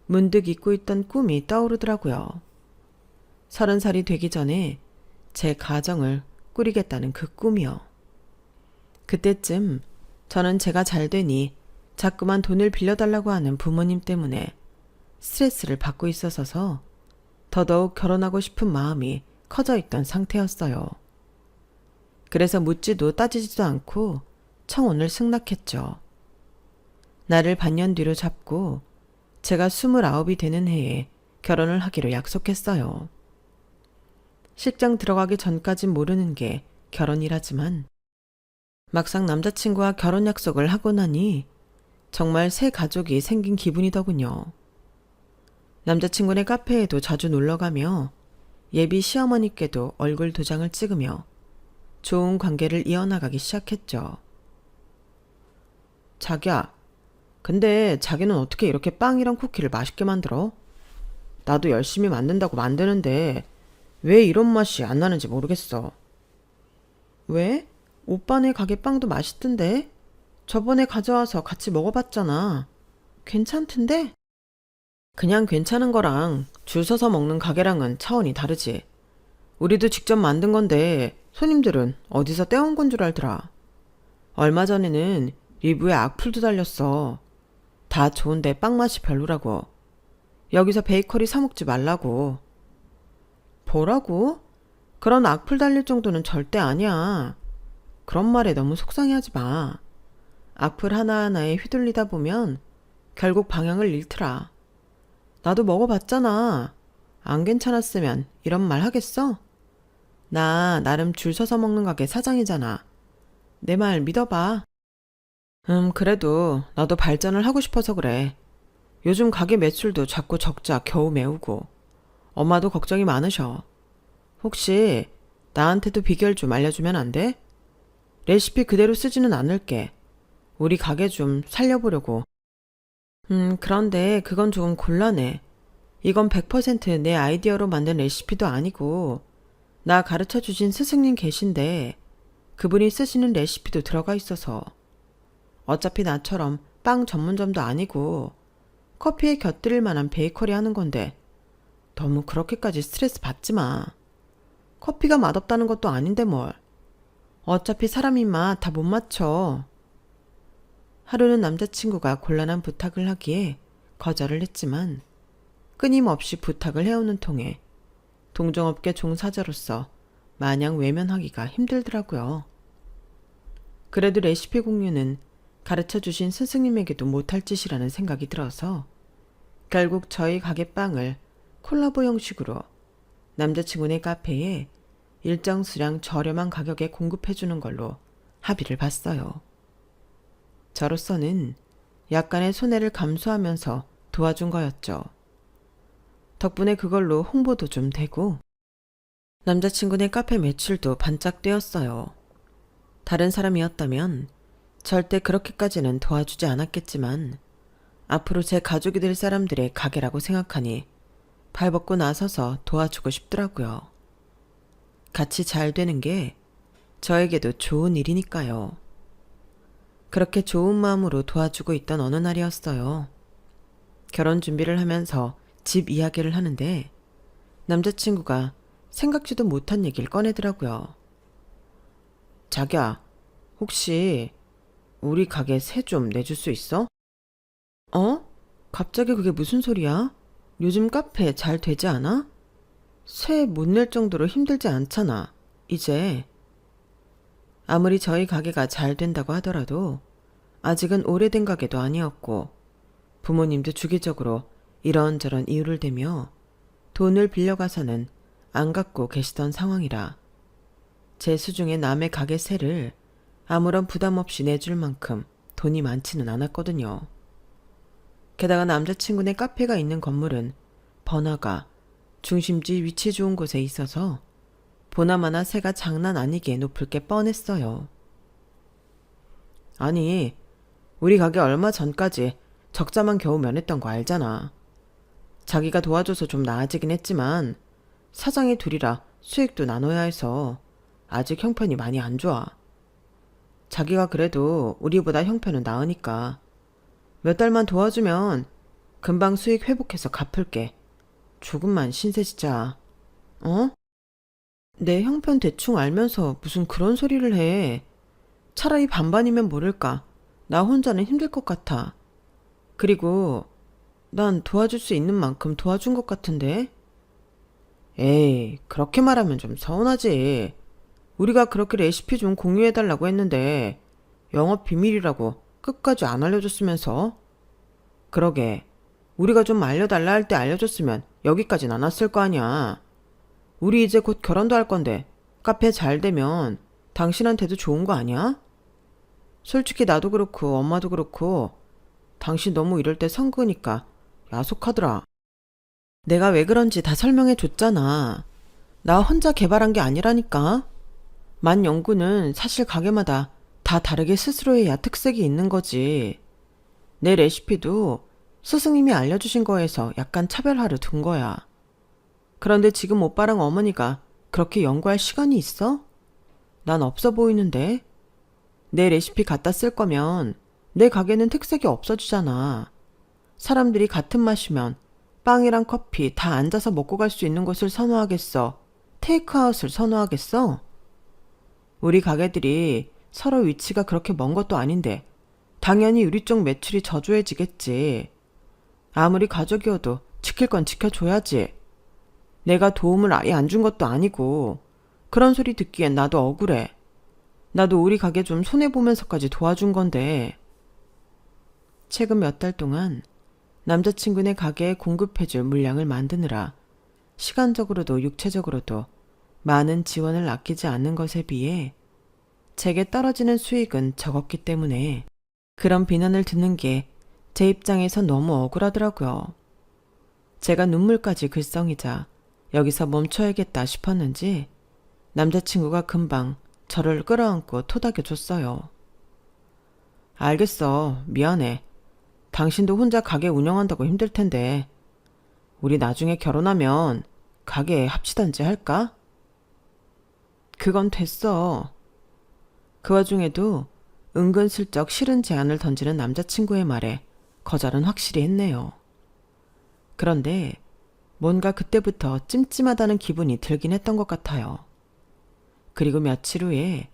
문득 잊고 있던 꿈이 떠오르더라고요. 30살이 되기 전에 제 가정을 꾸리겠다는 그 꿈이요. 그때쯤 저는 제가 잘 되니 자꾸만 돈을 빌려달라고 하는 부모님 때문에 스트레스를 받고 있어서 더더욱 결혼하고 싶은 마음이 커져 있던 상태였어요. 그래서 묻지도 따지지도 않고 청혼을 승낙했죠. 나를 반년 뒤로 잡고 제가 29이 되는 해에 결혼을 하기로 약속했어요. 실장 들어가기 전까진 모르는 게 결혼이라지만 막상 남자친구와 결혼 약속을 하고 나니 정말 새 가족이 생긴 기분이더군요. 남자친구네 카페에도 자주 놀러가며 예비 시어머니께도 얼굴 도장을 찍으며 좋은 관계를 이어나가기 시작했죠. 자기야, 근데 자기는 어떻게 이렇게 빵이랑 쿠키를 맛있게 만들어? 나도 열심히 만든다고 만드는데 왜 이런 맛이 안 나는지 모르겠어. 왜? 오빠네 가게 빵도 맛있던데? 저번에 가져와서 같이 먹어봤잖아. 괜찮던데? 그냥 괜찮은 거랑 줄 서서 먹는 가게랑은 차원이 다르지. 우리도 직접 만든 건데 손님들은 어디서 떼온 건 줄 알더라. 얼마 전에는 리뷰에 악플도 달렸어. 다 좋은데 빵 맛이 별로라고. 여기서 베이커리 사 먹지 말라고. 뭐라고? 그런 악플 달릴 정도는 절대 아니야. 그런 말에 너무 속상해하지 마. 악플 하나하나에 휘둘리다 보면 결국 방향을 잃더라. 나도 먹어봤잖아. 안 괜찮았으면 이런 말 하겠어? 나 나름 줄 서서 먹는 가게 사장이잖아. 내 말 믿어봐. 그래도 나도 발전을 하고 싶어서 그래. 요즘 가게 매출도 자꾸 적자 겨우 메우고 엄마도 걱정이 많으셔. 혹시 나한테도 비결 좀 알려주면 안 돼? 레시피 그대로 쓰지는 않을게. 우리 가게 좀 살려보려고. 그런데 그건 조금 곤란해. 이건 100%내 아이디어로 만든 레시피도 아니고 나 가르쳐 주신 스승님 계신데 그분이 쓰시는 레시피도 들어가 있어서 어차피 나처럼 빵 전문점도 아니고 커피에 곁들일 만한 베이커리 하는 건데 너무 그렇게까지 스트레스 받지 마. 커피가 맛없다는 것도 아닌데 뭘. 어차피 사람 입맛 다 못 맞춰. 하루는 남자친구가 곤란한 부탁을 하기에 거절을 했지만 끊임없이 부탁을 해오는 통에 동종업계 종사자로서 마냥 외면하기가 힘들더라고요. 그래도 레시피 공유는 가르쳐주신 스승님에게도 못할 짓이라는 생각이 들어서 결국 저희 가게 빵을 콜라보 형식으로 남자친구네 카페에 일정 수량 저렴한 가격에 공급해주는 걸로 합의를 봤어요. 저로서는 약간의 손해를 감수하면서 도와준 거였죠. 덕분에 그걸로 홍보도 좀 되고 남자친구네 카페 매출도 반짝 뛰었어요. 다른 사람이었다면 절대 그렇게까지는 도와주지 않았겠지만 앞으로 제 가족이 될 사람들의 가게라고 생각하니 발벗고 나서서 도와주고 싶더라고요. 같이 잘 되는 게 저에게도 좋은 일이니까요. 그렇게 좋은 마음으로 도와주고 있던 어느 날이었어요. 결혼 준비를 하면서 집 이야기를 하는데 남자친구가 생각지도 못한 얘기를 꺼내더라고요. 자기야, 혹시 우리 가게 세 좀 내줄 수 있어? 어? 갑자기 그게 무슨 소리야? 요즘 카페 잘 되지 않아? 세 못 낼 정도로 힘들지 않잖아, 이제. 아무리 저희 가게가 잘 된다고 하더라도 아직은 오래된 가게도 아니었고 부모님도 주기적으로 이런저런 이유를 대며 돈을 빌려가서는 안 갚고 계시던 상황이라 제 수중에 남의 가게 세를 아무런 부담 없이 내줄 만큼 돈이 많지는 않았거든요. 게다가 남자친구네 카페가 있는 건물은 번화가, 중심지 위치 좋은 곳에 있어서 보나마나 세가 장난 아니게 높을 게 뻔했어요. 아니, 우리 가게 얼마 전까지 적자만 겨우 면했던 거 알잖아. 자기가 도와줘서 좀 나아지긴 했지만 사장이 둘이라 수익도 나눠야 해서 아직 형편이 많이 안 좋아. 자기가 그래도 우리보다 형편은 나으니까 몇 달만 도와주면 금방 수익 회복해서 갚을게. 조금만 신세지자. 어? 내 형편 대충 알면서 무슨 그런 소리를 해. 차라리 반반이면 모를까. 나 혼자는 힘들 것 같아. 그리고 난 도와줄 수 있는 만큼 도와준 것 같은데? 에이, 그렇게 말하면 좀 서운하지. 우리가 그렇게 레시피 좀 공유해달라고 했는데 영업 비밀이라고 끝까지 안 알려줬으면서. 그러게, 우리가 좀 알려달라 할 때 알려줬으면 여기까진 안 왔을 거 아니야. 우리 이제 곧 결혼도 할 건데 카페 잘 되면 당신한테도 좋은 거 아니야? 솔직히 나도 그렇고 엄마도 그렇고 당신 너무 이럴 때 성그니까 야속하더라. 내가 왜 그런지 다 설명해 줬잖아. 나 혼자 개발한 게 아니라니까. 만 연구는 사실 가게마다 다 다르게 스스로의 특색이 있는 거지. 내 레시피도 스승님이 알려주신 거에서 약간 차별화를 둔 거야. 그런데 지금 오빠랑 어머니가 그렇게 연구할 시간이 있어? 난 없어 보이는데. 내 레시피 갖다 쓸 거면 내 가게는 특색이 없어지잖아. 사람들이 같은 맛이면 빵이랑 커피 다 앉아서 먹고 갈 수 있는 곳을 선호하겠어? 테이크아웃을 선호하겠어? 우리 가게들이 서로 위치가 그렇게 먼 것도 아닌데 당연히 우리 쪽 매출이 저조해지겠지. 아무리 가족이어도 지킬 건 지켜줘야지. 내가 도움을 아예 안 준 것도 아니고 그런 소리 듣기엔 나도 억울해. 나도 우리 가게 좀 손해보면서까지 도와준 건데. 최근 몇 달 동안 남자친구네 가게에 공급해줄 물량을 만드느라 시간적으로도 육체적으로도 많은 지원을 아끼지 않는 것에 비해 제게 떨어지는 수익은 적었기 때문에 그런 비난을 듣는 게 제 입장에서 너무 억울하더라고요. 제가 눈물까지 글썽이자 여기서 멈춰야겠다 싶었는지 남자친구가 금방 저를 끌어안고 토닥여줬어요. 알겠어. 미안해. 당신도 혼자 가게 운영한다고 힘들 텐데 우리 나중에 결혼하면 가게에 합치던지 할까? 그건 됐어. 그 와중에도 은근슬쩍 싫은 제안을 던지는 남자친구의 말에 거절은 확실히 했네요. 그런데 뭔가 그때부터 찜찜하다는 기분이 들긴 했던 것 같아요. 그리고 며칠 후에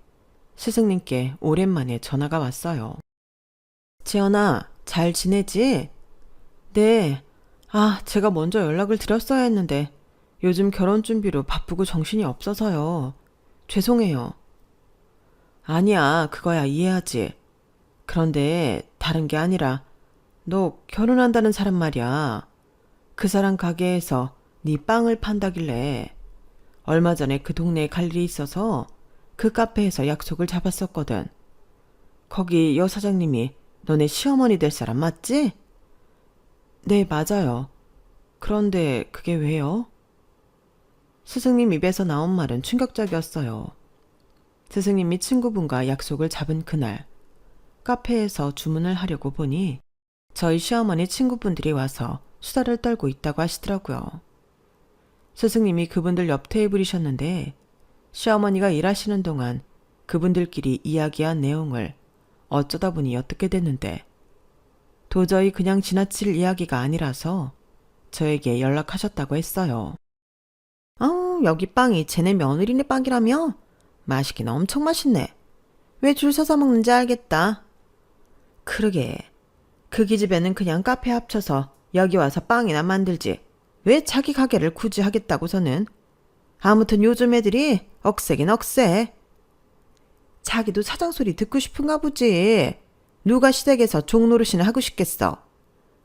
스승님께 오랜만에 전화가 왔어요. 재현아, 잘 지내지? 네. 제가 먼저 연락을 드렸어야 했는데 요즘 결혼 준비로 바쁘고 정신이 없어서요. 죄송해요. 아니야, 그거야 이해하지. 그런데 다른 게 아니라 너 결혼한다는 사람 말이야. 그 사람 가게에서 네 빵을 판다길래 얼마 전에 그 동네에 갈 일이 있어서 그 카페에서 약속을 잡았었거든. 거기 여 사장님이 너네 시어머니 될 사람 맞지? 네, 맞아요. 그런데 그게 왜요? 스승님 입에서 나온 말은 충격적이었어요. 스승님이 친구분과 약속을 잡은 그날 카페에서 주문을 하려고 보니 저희 시어머니 친구분들이 와서 수다를 떨고 있다고 하시더라고요. 스승님이 그분들 옆 테이블이셨는데 시어머니가 일하시는 동안 그분들끼리 이야기한 내용을 어쩌다 보니 엿듣게 됐는데 도저히 그냥 지나칠 이야기가 아니라서 저에게 연락하셨다고 했어요. 여기 빵이 쟤네 며느리네 빵이라며? 맛있긴 엄청 맛있네. 왜 줄 서서 먹는지 알겠다. 그러게. 그 기집애는 그냥 카페 합쳐서 여기 와서 빵이나 만들지. 왜 자기 가게를 굳이 하겠다고서는. 아무튼 요즘 애들이 억세긴 억세. 자기도 사장 소리 듣고 싶은가 보지. 누가 시댁에서 종노릇이나 하고 싶겠어.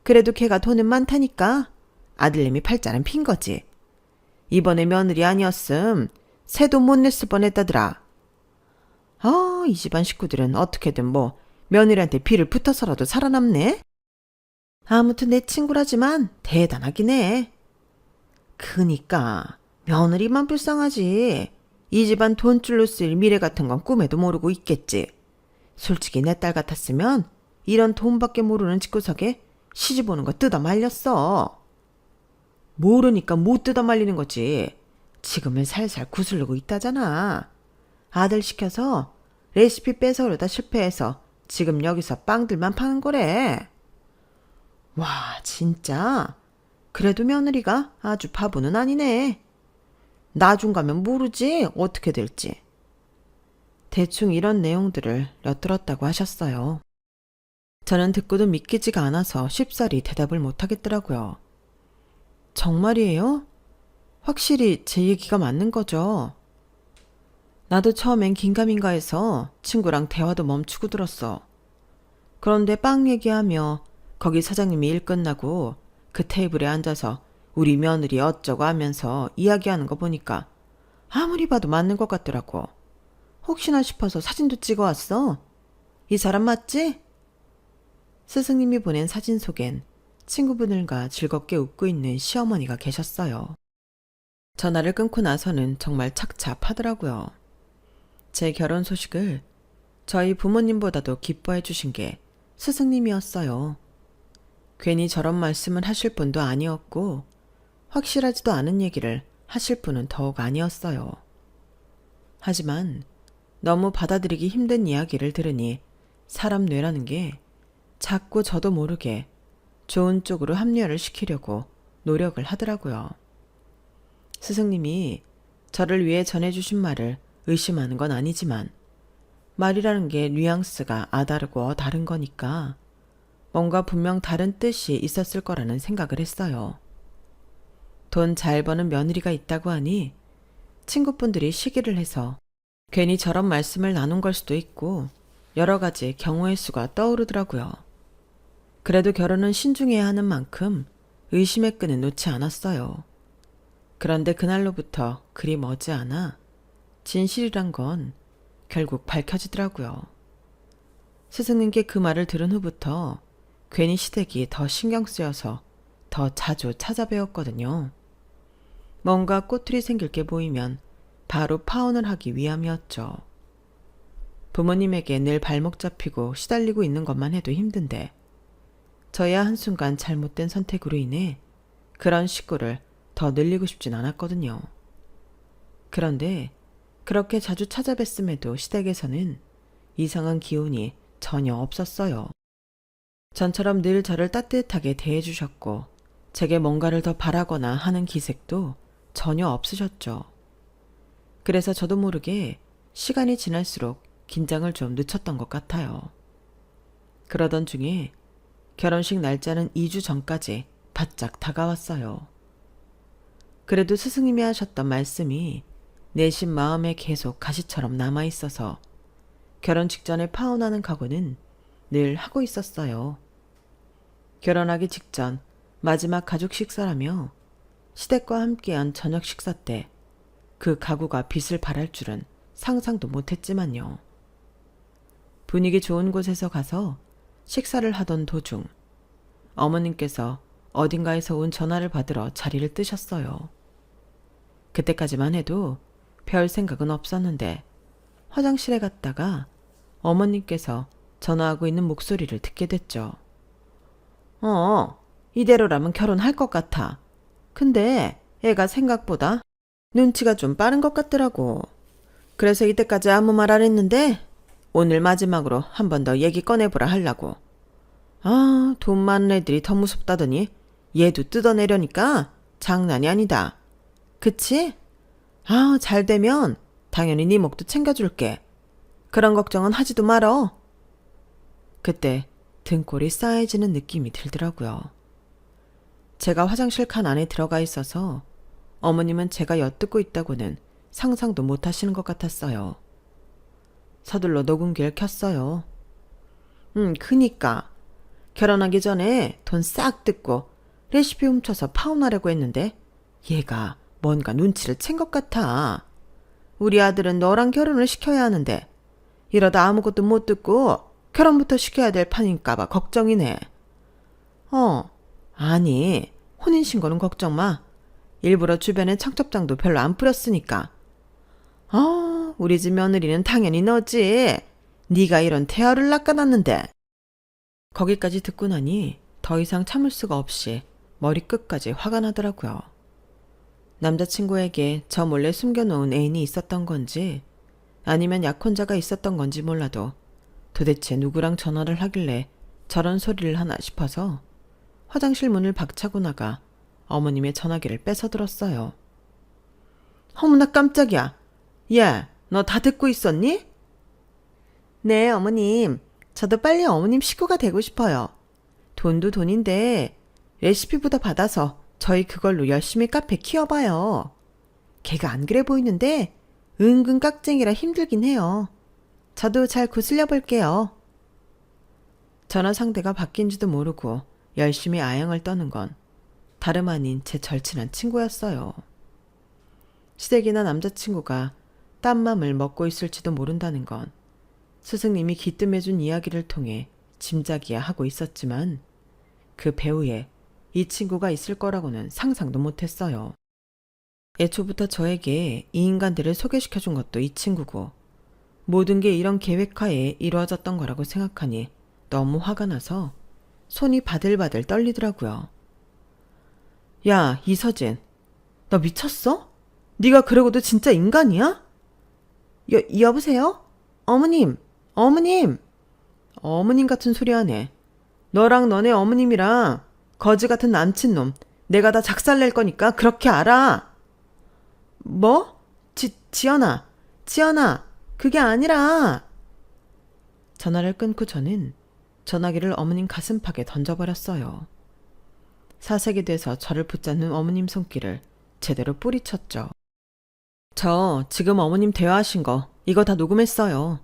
그래도 걔가 돈은 많다니까. 아들내미 팔자는 핀 거지. 이번에 며느리 아니었음 새도 못 냈을 뻔했다더라. 이 집안 식구들은 어떻게든 뭐 며느리한테 비를 붙어서라도 살아남네. 아무튼 내 친구라지만 대단하긴 해. 그니까 며느리만 불쌍하지. 이 집안 돈줄로 쓸 미래 같은 건 꿈에도 모르고 있겠지. 솔직히 내 딸 같았으면 이런 돈밖에 모르는 집구석에 시집 오는 거 뜯어 말렸어. 모르니까 못 뜯어 말리는 거지. 지금은 살살 구슬르고 있다잖아. 아들 시켜서 레시피 뺏어오려다 실패해서 지금 여기서 빵들만 파는 거래. 와, 진짜? 그래도 며느리가 아주 바보는 아니네. 나중 가면 모르지 어떻게 될지. 대충 이런 내용들을 엿들었다고 하셨어요. 저는 듣고도 믿기지가 않아서 쉽사리 대답을 못하겠더라고요. 정말이에요? 확실히 제 얘기가 맞는 거죠? 나도 처음엔 긴가민가 해서 친구랑 대화도 멈추고 들었어. 그런데 빵 얘기하며 거기 사장님이 일 끝나고 그 테이블에 앉아서 우리 며느리 어쩌고 하면서 이야기하는 거 보니까 아무리 봐도 맞는 것 같더라고. 혹시나 싶어서 사진도 찍어왔어. 이 사람 맞지? 스승님이 보낸 사진 속엔 친구분들과 즐겁게 웃고 있는 시어머니가 계셨어요. 전화를 끊고 나서는 정말 착잡하더라고요. 제 결혼 소식을 저희 부모님보다도 기뻐해 주신 게 스승님이었어요. 괜히 저런 말씀을 하실 분도 아니었고 확실하지도 않은 얘기를 하실 분은 더욱 아니었어요. 하지만 너무 받아들이기 힘든 이야기를 들으니 사람 뇌라는 게 자꾸 저도 모르게 좋은 쪽으로 합리화를 시키려고 노력을 하더라고요. 스승님이 저를 위해 전해주신 말을 의심하는 건 아니지만 말이라는 게 뉘앙스가 아다르고 다른 거니까 뭔가 분명 다른 뜻이 있었을 거라는 생각을 했어요. 돈 잘 버는 며느리가 있다고 하니 친구분들이 시기를 해서 괜히 저런 말씀을 나눈 걸 수도 있고 여러 가지 경우의 수가 떠오르더라고요. 그래도 결혼은 신중해야 하는 만큼 의심의 끈은 놓지 않았어요. 그런데 그날로부터 그리 머지않아 진실이란 건 결국 밝혀지더라고요. 스승님께 그 말을 들은 후부터 괜히 시댁이 더 신경 쓰여서 더 자주 찾아뵈었거든요. 뭔가 꼬투리 생길 게 보이면 바로 파혼을 하기 위함이었죠. 부모님에게 늘 발목 잡히고 시달리고 있는 것만 해도 힘든데 저야 한순간 잘못된 선택으로 인해 그런 식구를 더 늘리고 싶진 않았거든요. 그런데 그렇게 자주 찾아뵀음에도 시댁에서는 이상한 기운이 전혀 없었어요. 전처럼 늘 저를 따뜻하게 대해주셨고 제게 뭔가를 더 바라거나 하는 기색도 전혀 없으셨죠. 그래서 저도 모르게 시간이 지날수록 긴장을 좀 늦췄던 것 같아요. 그러던 중에 결혼식 날짜는 2주 전까지 바짝 다가왔어요. 그래도 스승님이 하셨던 말씀이 내심 마음에 계속 가시처럼 남아있어서 결혼 직전에 파혼하는 각오는 늘 하고 있었어요. 결혼하기 직전 마지막 가족 식사라며 시댁과 함께한 저녁 식사 때 그 가구가 빛을 발할 줄은 상상도 못했지만요. 분위기 좋은 곳에서 가서 식사를 하던 도중 어머님께서 어딘가에서 온 전화를 받으러 자리를 뜨셨어요. 그때까지만 해도 별 생각은 없었는데 화장실에 갔다가 어머님께서 전화하고 있는 목소리를 듣게 됐죠. 이대로라면 결혼할 것 같아. 근데 애가 생각보다 눈치가 좀 빠른 것 같더라고. 그래서 이때까지 아무 말 안 했는데 오늘 마지막으로 한 번 더 얘기 꺼내보라 하려고. 돈 많은 애들이 더 무섭다더니 얘도 뜯어내려니까 장난이 아니다. 그치? 잘 되면 당연히 네 목도 챙겨줄게. 그런 걱정은 하지도 말어. 그때 등골이 싸해지는 느낌이 들더라고요. 제가 화장실 칸 안에 들어가 있어서 어머님은 제가 엿듣고 있다고는 상상도 못 하시는 것 같았어요. 서둘러 녹음기를 켰어요. 그니까 결혼하기 전에 돈 싹 뜯고 레시피 훔쳐서 파혼하려고 했는데 얘가 뭔가 눈치를 챈 것 같아. 우리 아들은 너랑 결혼을 시켜야 하는데 이러다 아무것도 못 듣고 결혼부터 시켜야 될 판인가봐 걱정이네. 아니 혼인신고는 걱정 마. 일부러 주변에 청첩장도 별로 안 뿌렸으니까. 우리 집 며느리는 당연히 너지. 네가 이런 태아를 낚아놨는데. 거기까지 듣고 나니 더 이상 참을 수가 없이 머리끝까지 화가 나더라고요. 남자친구에게 저 몰래 숨겨놓은 애인이 있었던 건지 아니면 약혼자가 있었던 건지 몰라도 도대체 누구랑 전화를 하길래 저런 소리를 하나 싶어서 화장실 문을 박차고 나가 어머님의 전화기를 뺏어들었어요. 어머나 깜짝이야. 야, 너 다 듣고 있었니? 네, 어머님. 저도 빨리 어머님 식구가 되고 싶어요. 돈도 돈인데 레시피부터 받아서 저희 그걸로 열심히 카페 키워봐요. 걔가 안 그래 보이는데 은근 깍쟁이라 힘들긴 해요. 저도 잘 구슬려 볼게요. 전화 상대가 바뀐지도 모르고 열심히 아양을 떠는 건 다름 아닌 제 절친한 친구였어요. 시댁이나 남자친구가 딴 맘을 먹고 있을지도 모른다는 건 스승님이 기뜸해준 이야기를 통해 짐작이야 하고 있었지만 그 배후에 이 친구가 있을 거라고는 상상도 못했어요. 애초부터 저에게 이 인간들을 소개시켜준 것도 이 친구고 모든 게 이런 계획하에 이루어졌던 거라고 생각하니 너무 화가 나서 손이 바들바들 떨리더라고요. 야, 이서진, 너 미쳤어? 네가 그러고도 진짜 인간이야? 여보세요? 어머님, 어머님! 어머님 같은 소리 하네. 너랑 너네 어머님이랑 거지 같은 남친놈 내가 다 작살낼 거니까 그렇게 알아. 뭐? 지연아, 그게 아니라. 전화를 끊고 저는 전화기를 어머님 가슴팍에 던져버렸어요. 사색이 돼서 저를 붙잡는 어머님 손길을 제대로 뿌리쳤죠. 저 지금 어머님 대화하신 거 이거 다 녹음했어요.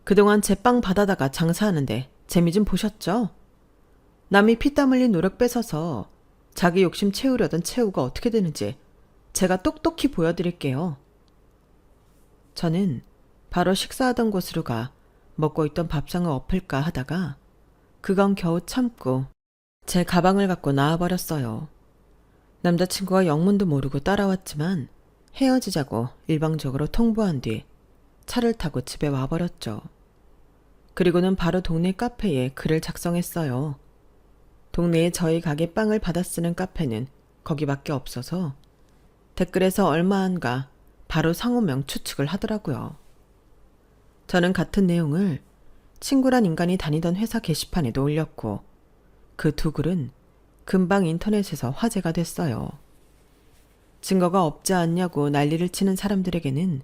그동안 제 빵 받아다가 장사하는데 재미 좀 보셨죠? 남이 피땀 흘린 노력 뺏어서 자기 욕심 채우려던 채우가 어떻게 되는지 제가 똑똑히 보여드릴게요. 저는 바로 식사하던 곳으로 가 먹고 있던 밥상을 엎을까 하다가 그건 겨우 참고 제 가방을 갖고 나와버렸어요. 남자친구가 영문도 모르고 따라왔지만 헤어지자고 일방적으로 통보한 뒤 차를 타고 집에 와버렸죠. 그리고는 바로 동네 카페에 글을 작성했어요. 동네에 저희 가게 빵을 받아 쓰는 카페는 거기밖에 없어서 댓글에서 얼마 안가 바로 상호명 추측을 하더라고요. 저는 같은 내용을 친구란 인간이 다니던 회사 게시판에도 올렸고 그 두 글은 금방 인터넷에서 화제가 됐어요. 증거가 없지 않냐고 난리를 치는 사람들에게는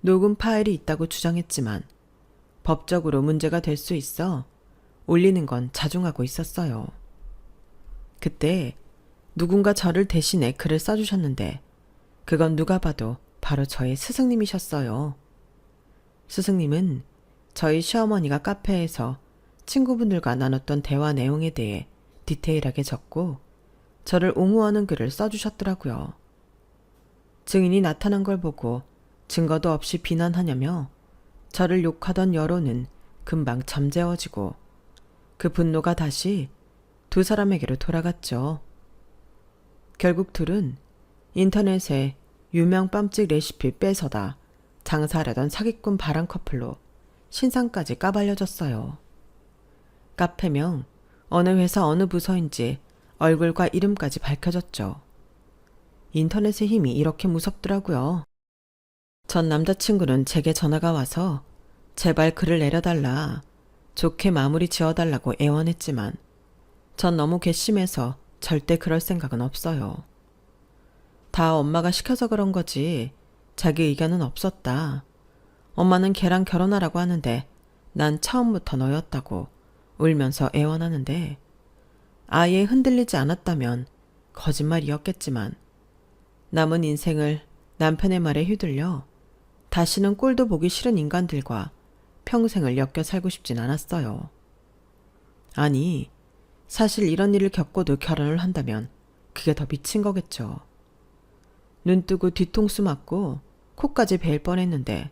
녹음 파일이 있다고 주장했지만 법적으로 문제가 될 수 있어 올리는 건 자중하고 있었어요. 그때 누군가 저를 대신해 글을 써주셨는데 그건 누가 봐도 바로 저의 스승님이셨어요. 스승님은 저희 시어머니가 카페에서 친구분들과 나눴던 대화 내용에 대해 디테일하게 적고 저를 옹호하는 글을 써주셨더라고요. 증인이 나타난 걸 보고 증거도 없이 비난하냐며 저를 욕하던 여론은 금방 잠재워지고 그 분노가 다시 두 사람에게로 돌아갔죠. 결국 둘은 인터넷에 유명 빰찍 레시피 뺏어다 장사하려던 사기꾼 바람 커플로 신상까지 까발려졌어요. 카페명, 어느 회사 어느 부서인지 얼굴과 이름까지 밝혀졌죠. 인터넷의 힘이 이렇게 무섭더라고요. 전 남자친구는 제게 전화가 와서 제발 글을 내려달라, 좋게 마무리 지어달라고 애원했지만 전 너무 괘씸해서 절대 그럴 생각은 없어요. 다 엄마가 시켜서 그런 거지 자기 의견은 없었다. 엄마는 걔랑 결혼하라고 하는데 난 처음부터 너였다고 울면서 애원하는데 아예 흔들리지 않았다면 거짓말이었겠지만 남은 인생을 남편의 말에 휘둘려 다시는 꼴도 보기 싫은 인간들과 평생을 엮여 살고 싶진 않았어요. 아니, 사실 이런 일을 겪고도 결혼을 한다면 그게 더 미친 거겠죠. 눈 뜨고 뒤통수 맞고 코까지 베일 뻔했는데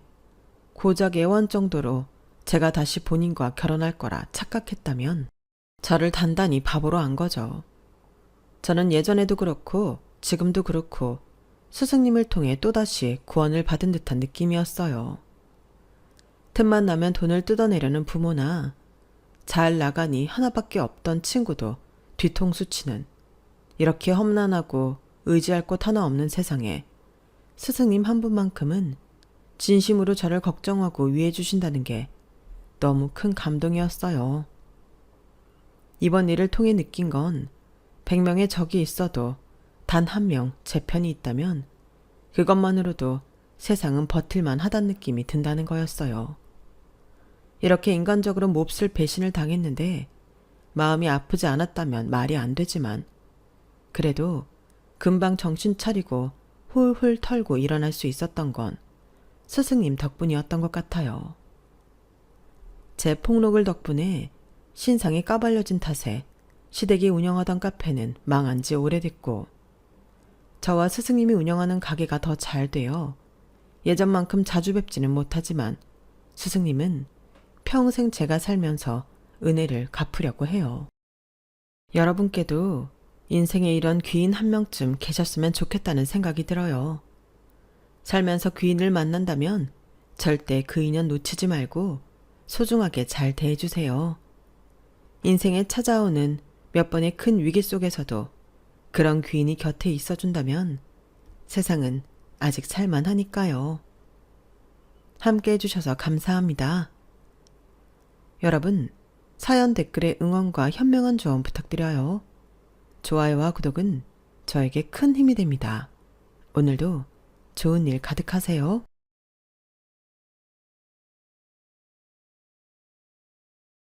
고작 애원 정도로 제가 다시 본인과 결혼할 거라 착각했다면 저를 단단히 바보로 안 거죠. 저는 예전에도 그렇고 지금도 그렇고 스승님을 통해 또다시 구원을 받은 듯한 느낌이었어요. 틈만 나면 돈을 뜯어내려는 부모나 잘 나가니 하나밖에 없던 친구도 뒤통수 치는 이렇게 험난하고 의지할 곳 하나 없는 세상에 스승님 한 분만큼은 진심으로 저를 걱정하고 위해 주신다는 게 너무 큰 감동이었어요. 이번 일을 통해 느낀 건 100명의 적이 있어도 단 한 명 제 편이 있다면 그것만으로도 세상은 버틸만 하단 느낌이 든다는 거였어요. 이렇게 인간적으로 몹쓸 배신을 당했는데 마음이 아프지 않았다면 말이 안 되지만 그래도 금방 정신 차리고 훌훌 털고 일어날 수 있었던 건 스승님 덕분이었던 것 같아요. 제 폭로글 덕분에 신상이 까발려진 탓에 시댁이 운영하던 카페는 망한 지 오래됐고 저와 스승님이 운영하는 가게가 더 잘 되어 예전만큼 자주 뵙지는 못하지만 스승님은 평생 제가 살면서 은혜를 갚으려고 해요. 여러분께도 인생에 이런 귀인 한 명쯤 계셨으면 좋겠다는 생각이 들어요. 살면서 귀인을 만난다면 절대 그 인연 놓치지 말고 소중하게 잘 대해주세요. 인생에 찾아오는 몇 번의 큰 위기 속에서도 그런 귀인이 곁에 있어준다면 세상은 아직 살만하니까요. 함께 해주셔서 감사합니다. 여러분, 사연 댓글에 응원과 현명한 조언 부탁드려요. 좋아요와 구독은 저에게 큰 힘이 됩니다. 오늘도 좋은 일 가득하세요.